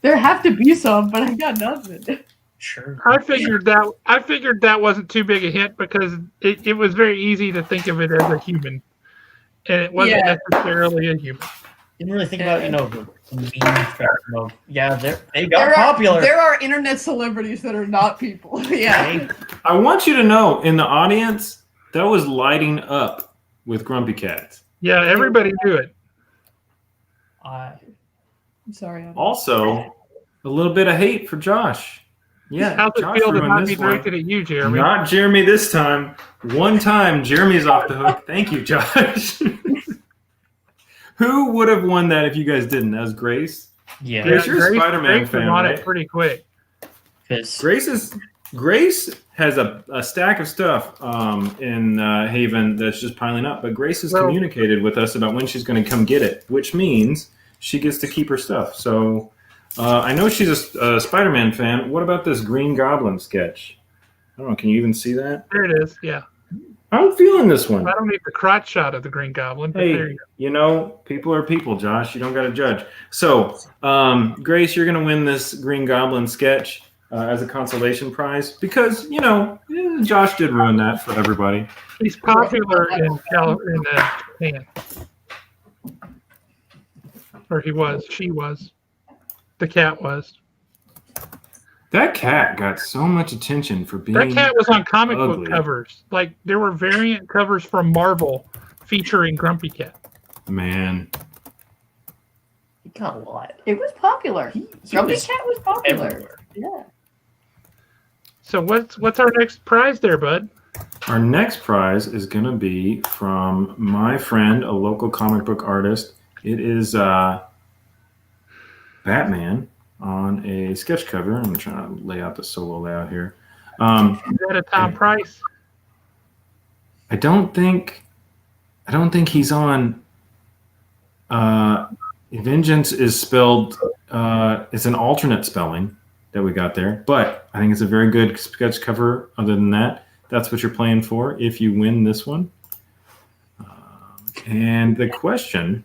C: There have to be some, but I got nothing.
D: Sure.
A: I figured that wasn't too big a hint because it was very easy to think of it as a human, and it wasn't necessarily a human.
D: Didn't really think about the meme thing. They got popular.
C: There are internet celebrities that are not people. Yeah.
B: I want you to know, in the audience, that was lighting up with Grumpy Cats.
A: Yeah, everybody knew it.
C: I'm sorry.
B: Also, a little bit of hate for Josh. Yeah,
A: How's it
B: Josh
A: feel to
B: ruined
A: not be
B: this one.
A: directed at you, Jeremy?
B: Not Jeremy this time. One time, Jeremy's off the hook. Thank you, Josh. Who would have won that if you guys didn't? That was Grace.
D: Yeah,
B: Grace, you're a Spider-Man
A: Grace
B: fan,
A: was on
B: right?
A: it pretty quick.
D: because
B: Grace has a stack of stuff in Haven that's just piling up, but Grace has communicated with us about when she's going to come get it, which means she gets to keep her stuff. So I know she's a Spider-Man fan. What about this Green Goblin sketch? I don't know. Can you even see that?
A: There it is. Yeah.
B: I'm feeling this one.
A: I don't need the crotch shot of the Green Goblin. But there
B: Hey,
A: you
B: people are people, Josh. You don't got to judge. So, Grace, you're going to win this Green Goblin sketch as a consolation prize because, Josh did ruin that for everybody.
A: go. He's popular in Japan. Or he was. She was. The cat was.
B: That cat got so much attention for being
A: That cat was on comic book
B: ugly.
A: covers. Like, there were variant covers from Marvel featuring Grumpy Cat.
B: Man.
D: he got a lot.
C: It was popular. Grumpy
D: was
C: Cat was popular.
D: Everywhere.
C: Yeah.
A: So what's our next prize there, bud?
B: Our next prize is going to be from my friend, a local comic book artist. It is Batman on a sketch cover. I'm trying to lay out the solo layout here.
A: Is that a Tom Price?
B: I don't think he's on. Vengeance is spelled. It's an alternate spelling that we got there, but I think it's a very good sketch cover. Other than that, that's what you're playing for if you win this one. And the question,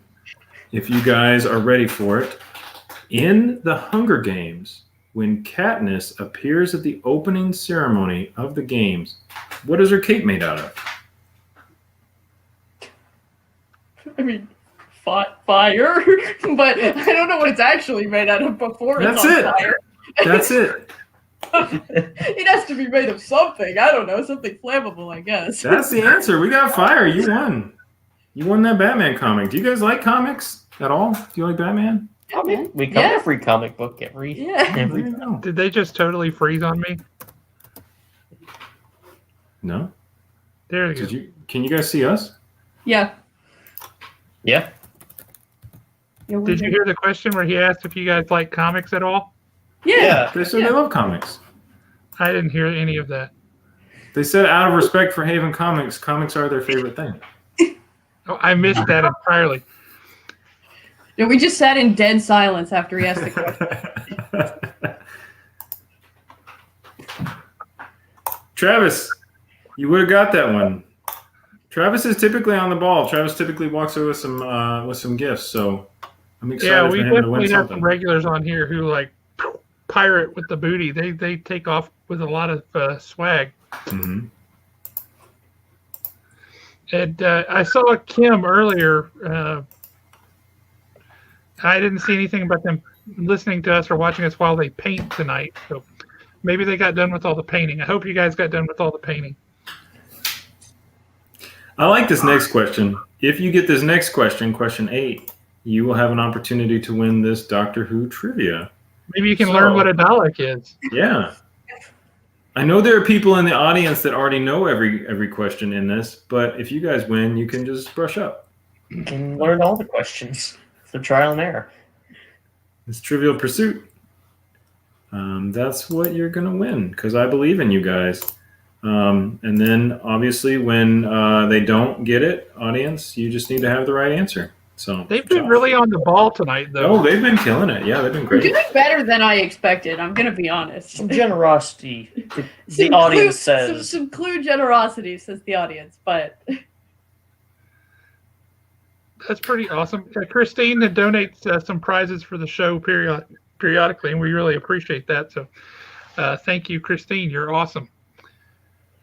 B: if you guys are ready for it, in the Hunger Games, when Katniss appears at the opening ceremony of the games, what is her cape made out of?
C: I mean, fire, but I don't know what it's actually made out of before
B: That's
C: it's on
B: it.
C: fire.
B: That's it.
C: It has to be made of something. I don't know, something flammable, I guess.
B: That's the answer. We got fire. You won. You won that Batman comic. Do you guys like comics at all? Do you like Batman?
C: Yeah, man.
D: We cover
C: Yeah.
D: every comic book every
C: Yeah.
B: There you go.
A: Did they just totally freeze on me?
B: No?
A: There you go.
B: Can you guys see us?
C: Yeah.
D: Yeah.
C: Yeah, we
A: Did you hear the question where he asked if you guys like comics at all?
C: Yeah.
B: They said they love comics.
A: I didn't hear any of that.
B: They said out of respect for Haven Comics, comics are their favorite thing.
A: Oh, I missed that entirely.
C: Yeah, we just sat in dead silence after he asked the question.
B: Travis, you would have got that one. Travis is typically on the ball. Travis typically walks away with some gifts, so I'm excited
A: Yeah,
B: for
A: we
B: him to win
A: definitely have
B: something.
A: some regulars on here who like pirate with the booty. They take off with a lot of swag.
B: Mhm.
A: And I saw Kim earlier. I didn't see anything about them listening to us or watching us while they paint tonight. So maybe they got done with all the painting. I hope you guys got done with all the painting.
B: I like this next question. If you get this next question, question 8, you will have an opportunity to win this Doctor Who trivia.
A: Maybe you can
B: So-
A: learn what a Dalek is.
B: Yeah. I know there are people in the audience that already know every question in this, but if you guys win, you can just brush up.
D: You can learn all the questions through trial and error.
B: It's Trivial Pursuit. That's what you're going to win because I believe in you guys. And then obviously when they don't get it, audience, you just need to have the right answer. So
A: They've been really on the ball tonight, though.
B: Oh, they've been killing it. Yeah, they've been
C: We're
B: great.
C: doing better than I expected, I'm going to be honest.
D: Some generosity. The
C: Some
D: audience
C: clue-
D: says.
C: Some clue generosity, says the audience, but
A: That's pretty awesome. Christine donates some prizes for the show periodically, and we really appreciate that. So thank you, Christine. You're awesome.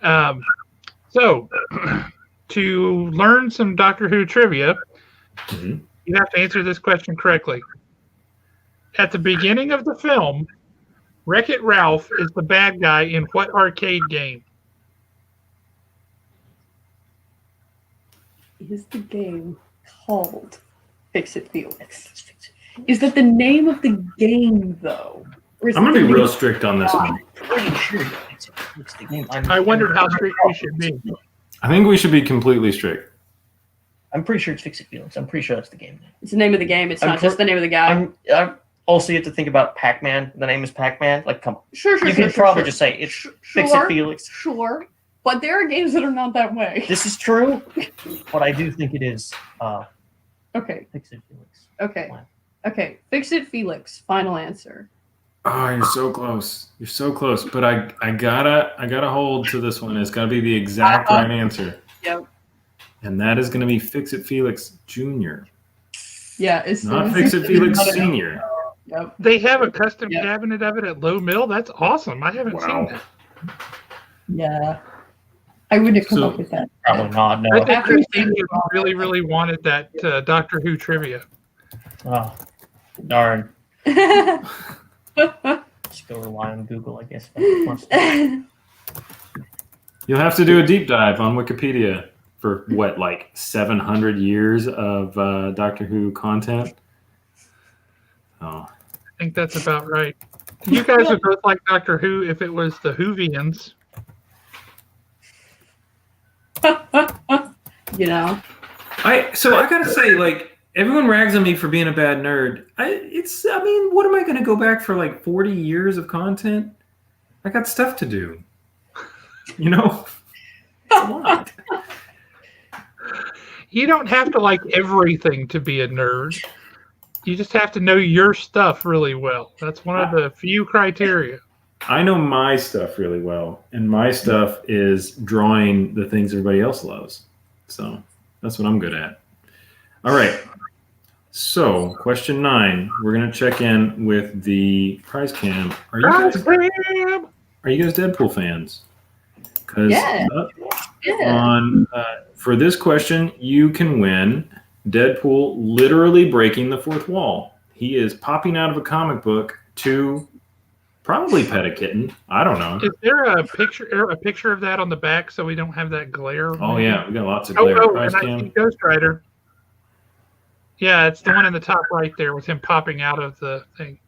A: So to learn some Doctor Who trivia,
B: Mhm.
A: you have to answer this question correctly. At the beginning of the film, Wreck-It Ralph is the bad guy in what arcade game?
C: is the game called Fix It Felix? Is that the name of the game, though? Or is
B: I'm
C: it
B: going to
C: the
B: be
C: name
B: real
C: of
B: strict on this one.
D: Pretty sure it's the game.
A: I wondered how strict we should be.
B: I think we should be completely strict.
D: I'm pretty sure it's Fix It Felix. I'm pretty sure that's the game.
C: It's the name of the game. It's
D: I'm
C: not just the name of the guy.
D: I'm also you have to think about Pac-Man. The name is Pac-Man. Like, come on.
C: Sure.
D: You could probably just say it's Fix It Felix.
C: Sure. But there are games that are not that way.
D: This is true, but I do think it is
C: Okay.
D: Fix It Felix.
C: Okay. Okay. Fix It Felix. Final answer.
B: Oh, you're so close. You're so close. But I gotta hold to this one. It's gotta be the exact right answer.
C: Yep.
B: And that is gonna be Fix It Felix Jr.
C: Yeah, it's
B: Not Fix It Felix Sr.
C: Yep.
A: They have a custom cabinet of it at Low Mill. That's awesome. I haven't seen that.
C: Yeah. I wouldn't have come up with that.
D: Probably not. No.
A: I think Christine really, really wanted that Doctor Who trivia.
D: Oh, darn. Just go rely on Google, I guess.
B: You'll have to do a deep dive on Wikipedia for what, like 700 years of Doctor Who content. Oh,
A: I think that's about right. You guys would both like Doctor Who if it was the Whovians.
C: You know.
B: I gotta say, like, everyone rags on me for being a bad nerd. I mean, what am I gonna go back for like 40 years of content? I got stuff to do. You know? It's a lot.
A: You don't have to like everything to be a nerd. You just have to know your stuff really well. That's one of the few criteria.
B: I know my stuff really well, and my stuff is drawing the things everybody else loves. So that's what I'm good at. All right. So, question 9. We're gonna check in with the prize cam. Are you guys Deadpool fans? Because for this question, you can win Deadpool literally breaking the fourth wall. He is popping out of a comic book to probably pet a kitten. I don't know.
A: Is there a picture of that on the back so we don't have that glare?
B: Oh yeah, we got lots of glare.
A: And I see Ghost Rider. Yeah, it's the one in the top right there with him popping out of the thing.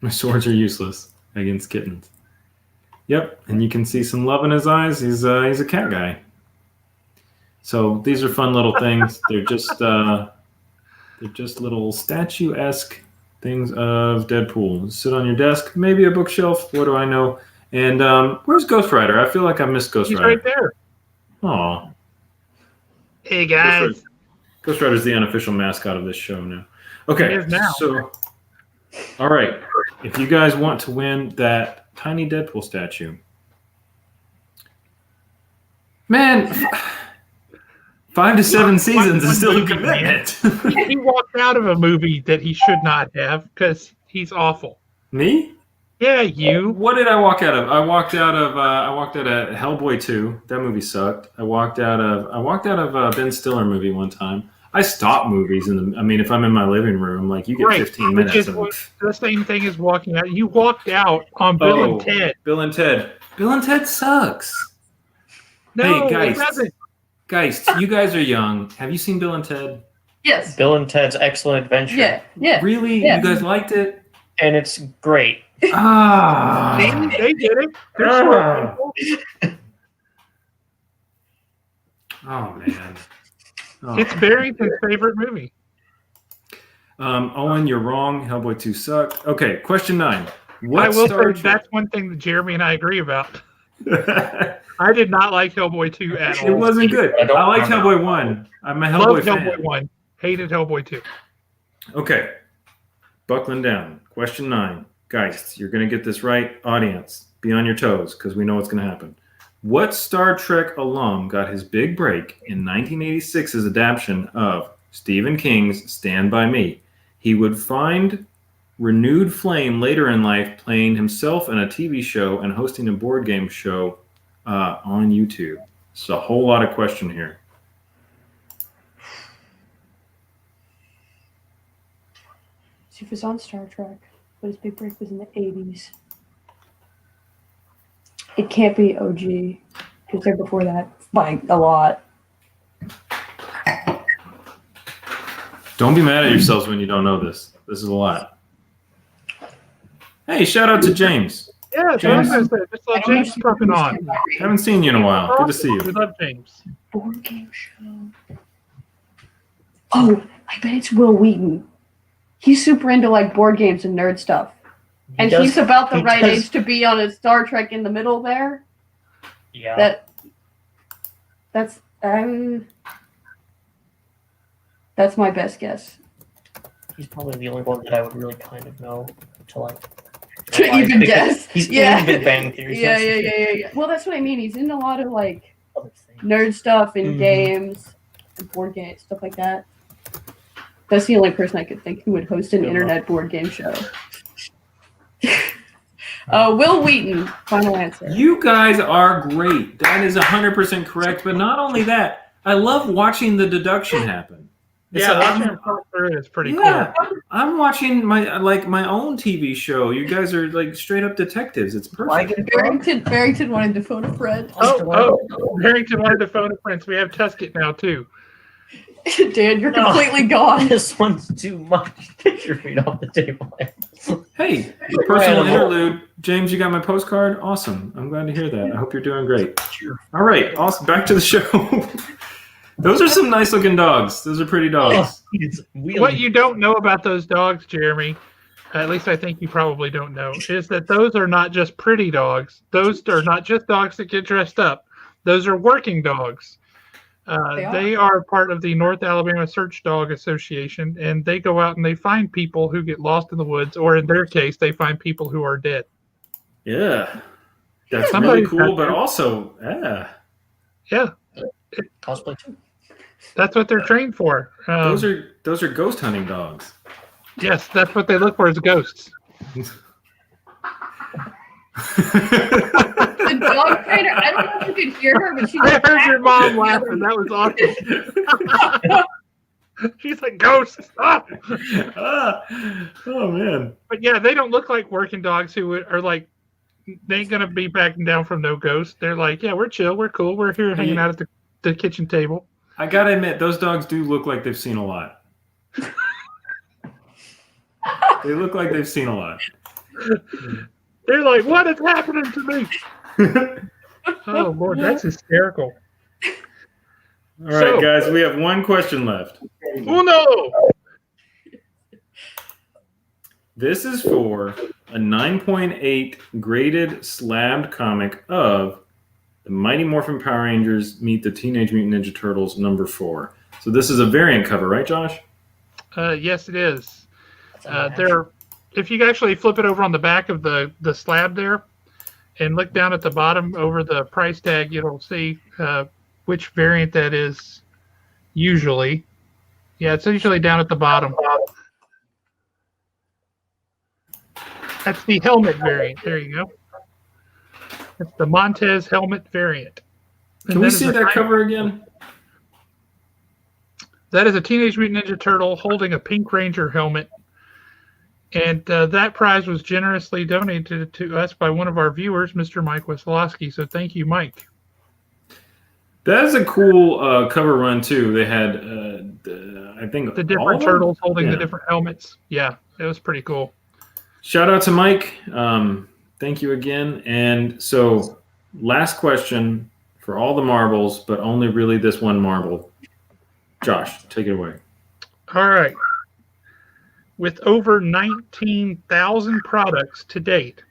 B: My swords are useless against kittens. Yep, and you can see some love in his eyes. He's a cat guy. So these are fun little things. They're just little statue-esque things of Deadpool. Sit on your desk, maybe a bookshelf. What do I know? And where's Ghost Rider? I feel like I missed Ghost Rider.
A: He's right there.
B: Aw.
A: Hey guys.
B: Ghost Rider's the unofficial mascot of this show now. Okay,
A: It is now.
B: So all right, if you guys want to win that tiny Deadpool statue, man, 5 to 7 seasons is still a commitment.
A: He walked out of a movie that he should not have because he's awful.
B: Me?
A: Yeah, you.
B: What did I walk out of? I walked out of Hellboy 2. That movie sucked. I walked out of a Ben Stiller movie one time. I stop movies if I'm in my living room, like you get 15 minutes.
A: Which is the same thing as walking out. You walked out on Bill and Ted.
B: Bill and Ted. Bill and Ted sucks.
A: No,
B: hey,
A: it doesn't.
B: Guys, you guys are young. Have you seen Bill and Ted?
C: Yes.
D: Bill and Ted's Excellent Adventure.
C: Yeah.
B: Really?
C: Yeah.
B: You guys liked it?
D: And it's great.
B: Ah.
A: They did it.
B: Oh man. Oh.
A: It's Barrington's favorite movie.
B: Owen, you're wrong. Hellboy 2 sucked. Okay, question 9.
A: I will say that's one thing that Jeremy and I agree about. I did not like Hellboy 2 at all.
B: It wasn't good. I liked Hellboy 1. I'm a Hellboy fan.
A: Hellboy 1. Hated Hellboy 2.
B: Okay. Buckling down. Question 9. Guys, you're going to get this right. Audience, be on your toes because we know what's going to happen. What Star Trek alum got his big break in 1986's adaptation of Stephen King's Stand By Me? He would find renewed flame later in life playing himself in a TV show and hosting a board game show on YouTube. It's a whole lot of question here.
C: He was on Star Trek, but his big break was in the 80s. It can't be OG. He was there before that by a lot.
B: Don't be mad at yourselves when you don't know this. This is a lot. Hey, shout out to James.
A: Yeah,
B: James.
A: just let James popping on.
B: Haven't seen you in a while. Good to see
A: We
B: you.
A: love James.
C: Board game show. Oh, I bet it's Will Wheaton. he's super into like board games and nerd stuff. And he's about the right age to be on a Star Trek in the middle there.
D: Yeah.
C: That's my best guess.
D: He's probably the only one that I would really kind of know to like.
C: To even guess.
D: He's in Big Bang Theory.
C: Yeah. Well, that's what I mean. He's into a lot of like
D: Other things.
C: nerd stuff and games and board games, stuff like that. That's the only person I could think who would host an internet board game show. Will Wheaton, final answer.
B: You guys are great. That is 100% correct. But not only that, I love watching the deduction happen.
A: Watching him talk through it is pretty cool.
B: I'm watching my own TV show. You guys are like straight up detectives. It's perfect.
C: Barrington wanted to phone a friend.
A: Barrington wanted to phone a friend. So we have Tusket now too.
C: Dan, you're completely gone.
D: This one's too much. Take your feet off the table.
B: Hey, personal interlude. James, you got my postcard? Awesome. I'm glad to hear that. I hope you're doing great. All right. Awesome. Back to the show. Those are some nice looking dogs. Those are pretty dogs.
A: What you don't know about those dogs, Jeremy, at least I think you probably don't know, is that those are not just pretty dogs. Those are not just dogs that get dressed up. Those are working dogs. They are part of the North Alabama Search Dog Association, and they go out and they find people who get lost in the woods, or in their case, they find people who are dead.
B: Yeah. That's really cool, but also,
A: Yeah.
D: Cosplay too.
A: That's what they're trained for.
B: Those are ghost hunting dogs.
A: Yes, that's what they look for is ghosts.
C: The dog trainer, I don't know if you could hear her, but she
A: I heard your mom laughing. That was awesome. She's like, ghosts. Ah!
B: Oh, man.
A: But yeah, they don't look like working dogs who are like, they ain't going to be backing down from no ghosts. They're like, yeah, we're chill. We're cool. We're here hanging out at the kitchen table.
B: I got to admit, those dogs do look like they've seen a lot. They look like they've seen a lot.
A: They're like, what is happening to me? Oh, Lord, that's hysterical.
B: All right, guys, we have one question left.
A: Oh, no.
B: This is for a 9.8 graded slabbed comic of the Mighty Morphin Power Rangers Meet the Teenage Mutant Ninja Turtles #4. So this is a variant cover, right, Josh?
A: Yes, it is. If you actually flip it over on the back of the slab there and look down at the bottom over the price tag, you'll see which variant that is usually. Yeah, it's usually down at the bottom. That's the helmet variant. There you go. It's the Montez helmet variant.
B: Can we see that cover again?
A: That is a Teenage Mutant Ninja Turtle holding a Pink Ranger helmet. And that prize was generously donated to us by one of our viewers, Mr. Mike Wesolowski. So thank you, Mike.
B: That is a cool cover run, too. They had, I think,
A: the different turtles holding the different helmets. Yeah, it was pretty cool.
B: Shout out to Mike. Thank you again. And so last question for all the marbles, but only really this one marble. Josh, take it away.
A: All right. With over 19,000 products to date,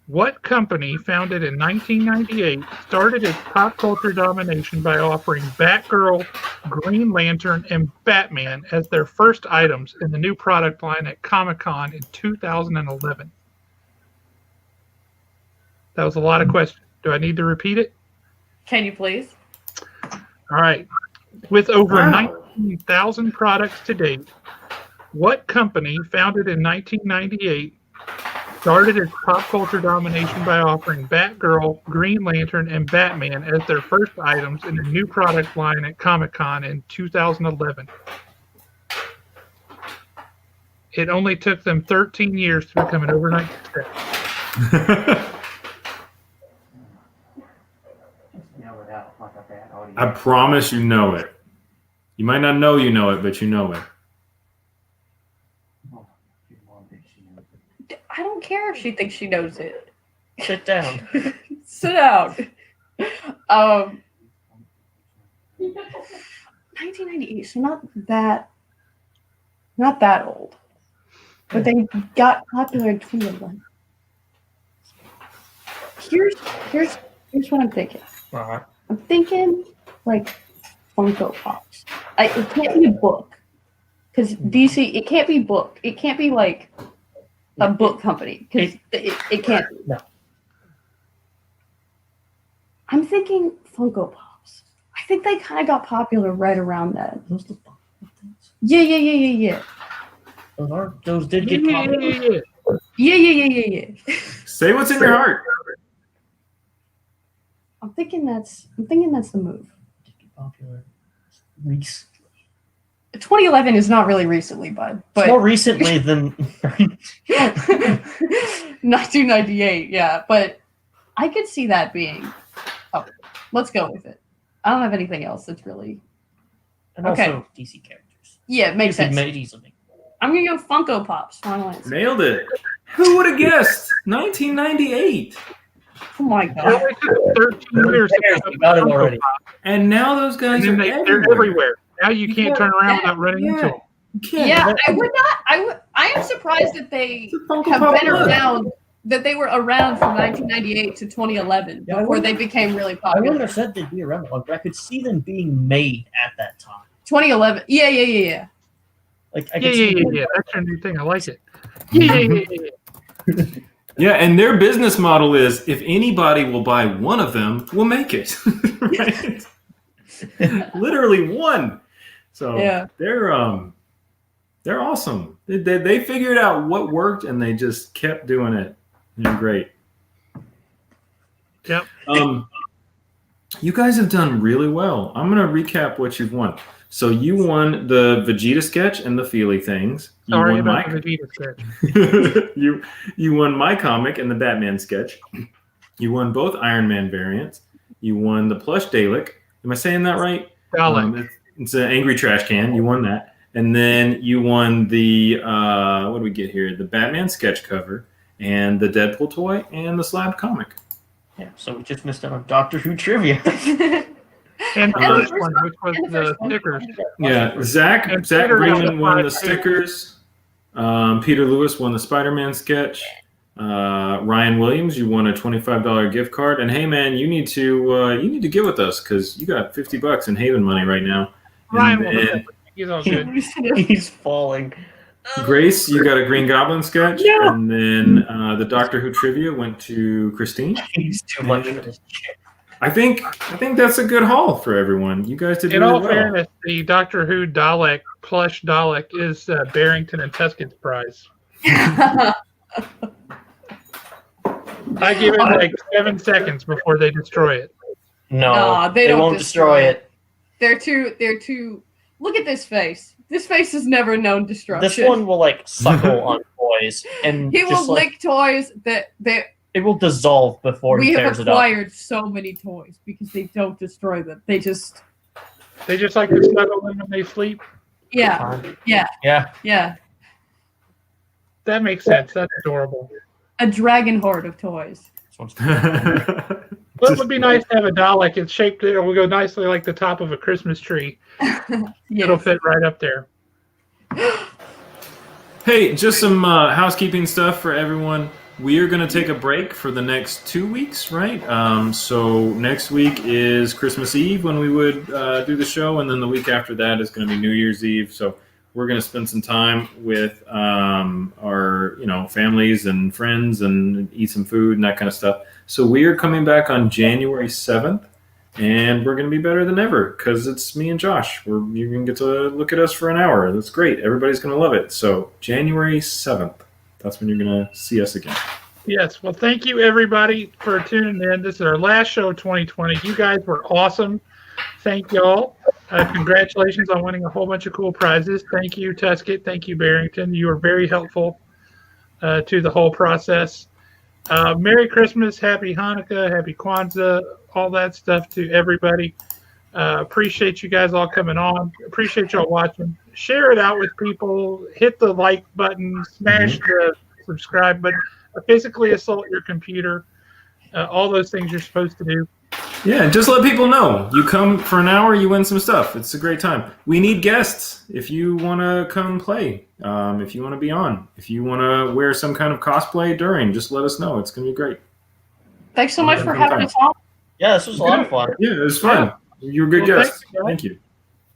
A: what company founded in 1998 started its pop culture domination by offering Batgirl, Green Lantern, and Batman as their first items in the new product line at Comic-Con in 2011? That was a lot of questions. Do I need to repeat it?
C: Can you please?
A: All right. With over 19,000 products to date, what company founded in 1998 started its pop culture domination by offering Batgirl, Green Lantern, and Batman as their first items in a new product line at Comic-Con in 2011? It only took them 13 years to become an overnight success.
B: I promise you know it. You might not know you know it, but you know it.
C: I don't care if she thinks she knows it.
D: Sit down.
C: Sit down. 1998, so not that old. but they got popular in 2011. Here's what I'm thinking.
D: Uh-huh.
C: I'm thinking like Funko Pops. It can't be a book because DC. It can't be book. It can't be like a book company because it can't be.
D: No.
C: I'm thinking Funko Pops. I think they kind of got popular right around then.
D: Those the Funko things.
C: Yeah.
D: Those did get popular.
C: Yeah.
B: Say what's in your heart.
C: I'm thinking that's the move.
D: Did get popular. Recently.
C: 2011 is not really recently, bud. But
D: More recently than
C: 1998, yeah. But I could see that being. Oh, let's go with it. I don't have anything else that's really.
D: and
C: Okay.
D: also DC characters.
C: Yeah, it makes
D: You could
C: sense.
D: make easily.
C: I'm gonna go Funko Pops. Final answer.
B: Nailed it. Who would have guessed? 1998.
C: Oh my
A: It
C: god.
A: only took 13 years to
D: There's-
A: come
D: you got it
A: up with
D: already.
A: Funko Pop,
B: And now those guys
A: and
B: are
A: then they're everywhere. Now you can't turn around without running into them.
B: You can't.
C: Yeah, I am surprised that they
B: It's a Funko
C: have
B: Pop
C: been
B: look.
C: around. That they were around from 1998 to 2011
D: Yeah, I
C: before
D: wouldn't-
C: they became really
D: I wouldn't
C: popular.
D: have said they'd be around that long, but I could see them being made at that time.
C: 2011. Yeah.
D: Like I
A: Yeah,
D: could see
A: yeah. That's your new thing. I like it. Yeah.
B: Yeah, and their business model is if anybody will buy one of them, we'll make it. Right? Literally one. So
C: Yeah.
B: they're awesome. They figured out what worked and they just kept doing it. They're great.
A: Yep.
B: You guys have done really well. I'm gonna recap what you've won. So you won the Vegeta sketch and the Feely things. You
A: Sorry
B: won
A: about
B: my
A: the Vegeta sketch.
B: you won my comic and the Batman sketch. You won both Iron Man variants. You won the plush Dalek. Am I saying that right?
A: Dalek.
B: It's an angry trash can. You won that. And then you won the what do we get here? The Batman sketch cover and the Deadpool toy and the slab comic.
D: Yeah, so we just missed out on Doctor Who trivia.
A: And the
B: And
A: first
C: the
A: one, which was
C: and the
A: the
C: first one.
A: stickers.
B: Yeah, Zach
A: And
B: Zach
A: Peter got
B: Greenman
A: the
B: won the
A: prize, too.
B: stickers. Peter Lewis won the Spider-Man sketch. Ryan Williams, you won a $25 gift card. And hey, man, you need to get with us because you got $50 in Haven money right now.
A: Ryan
B: And
A: will
B: then
A: He's all good.
D: He's falling.
B: Grace, you got a Green Goblin sketch.
D: No.
B: And then the Doctor Who trivia went to Christine.
D: He's too much for this shit.
B: I think that's a good haul for everyone. You guys did
A: In
B: really
A: all
B: well.
A: fairness, the Doctor Who Dalek, plush Dalek, is Barrington and Tuscan's prize. I give it like 7 seconds before they destroy it.
D: No,
C: Nah, they
D: they
C: don't
D: won't
C: destroy
D: destroy it.
C: They're too. Look at this face. This face has never known destruction.
D: This one will like suckle on toys, and
C: He
D: just
C: will
D: like
C: lick toys that
D: it will dissolve before
C: we
D: he
C: have
D: tears it up.
C: acquired so many toys because they don't destroy them. They just
A: They just like to snuggle them when they sleep.
C: yeah.
A: That makes sense. That's adorable.
C: A dragon horde of toys.
D: This one's
A: Well, it would be nice to have a Dalek. It's shaped. It will go nicely like the top of a Christmas tree. It'll
C: Yes.
A: fit right up there.
B: Hey, just some housekeeping stuff for everyone. We are going to take a break for the next 2 weeks, right? So next week is Christmas Eve when we would do the show, and then the week after that is going to be New Year's Eve. So we're going to spend some time with our families and friends and eat some food and that kind of stuff. So we are coming back on January 7th, and we're going to be better than ever because it's me and Josh. You're going to get to look at us for an hour. That's great. Everybody's going to love it. So January 7th. That's when you're going to see us again.
A: Yes. Well, thank you, everybody, for tuning in. This is our last show of 2020. You guys were awesome. Thank y'all. Congratulations on winning a whole bunch of cool prizes. Thank you, Tusket. Thank you, Barrington. You were very helpful to the whole process. Merry Christmas, Happy Hanukkah, Happy Kwanzaa, all that stuff to everybody. Appreciate you guys all coming on. Appreciate y'all watching. Share it out with people. Hit the like button. Smash the subscribe button. Basically, assault your computer. All those things you're supposed to do.
B: Yeah, just let people know. You come for an hour, you win some stuff. It's a great time. We need guests. If you want to come play, if you want to be on, if you want to wear some kind of cosplay during, just let us know. It's going to be great.
C: Thanks so much for having us on.
D: Yeah, this was a lot of fun.
B: Yeah, it was fun. You were a good guest. Thank you.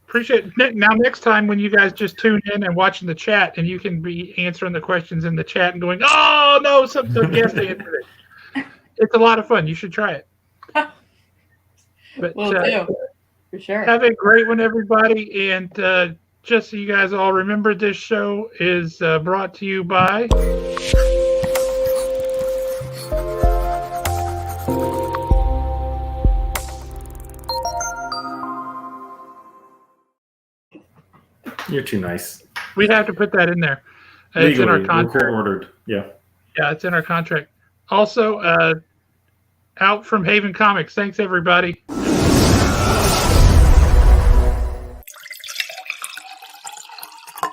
A: Appreciate it. Now, next time when you guys just tune in and watching the chat, and you can be answering the questions in the chat and going, "Oh no, some guest answered it." It's a lot of fun. You should try it. But
C: Will do. For sure.
A: have a great one, everybody. And just so you guys all remember, this show is brought to you by.
B: You're too nice.
A: We have to put that in there. It's in our
B: Legally,
A: contract.
B: we're ordered. Yeah.
A: Yeah, it's in our contract. Also, out from Haven Comics. Thanks, everybody.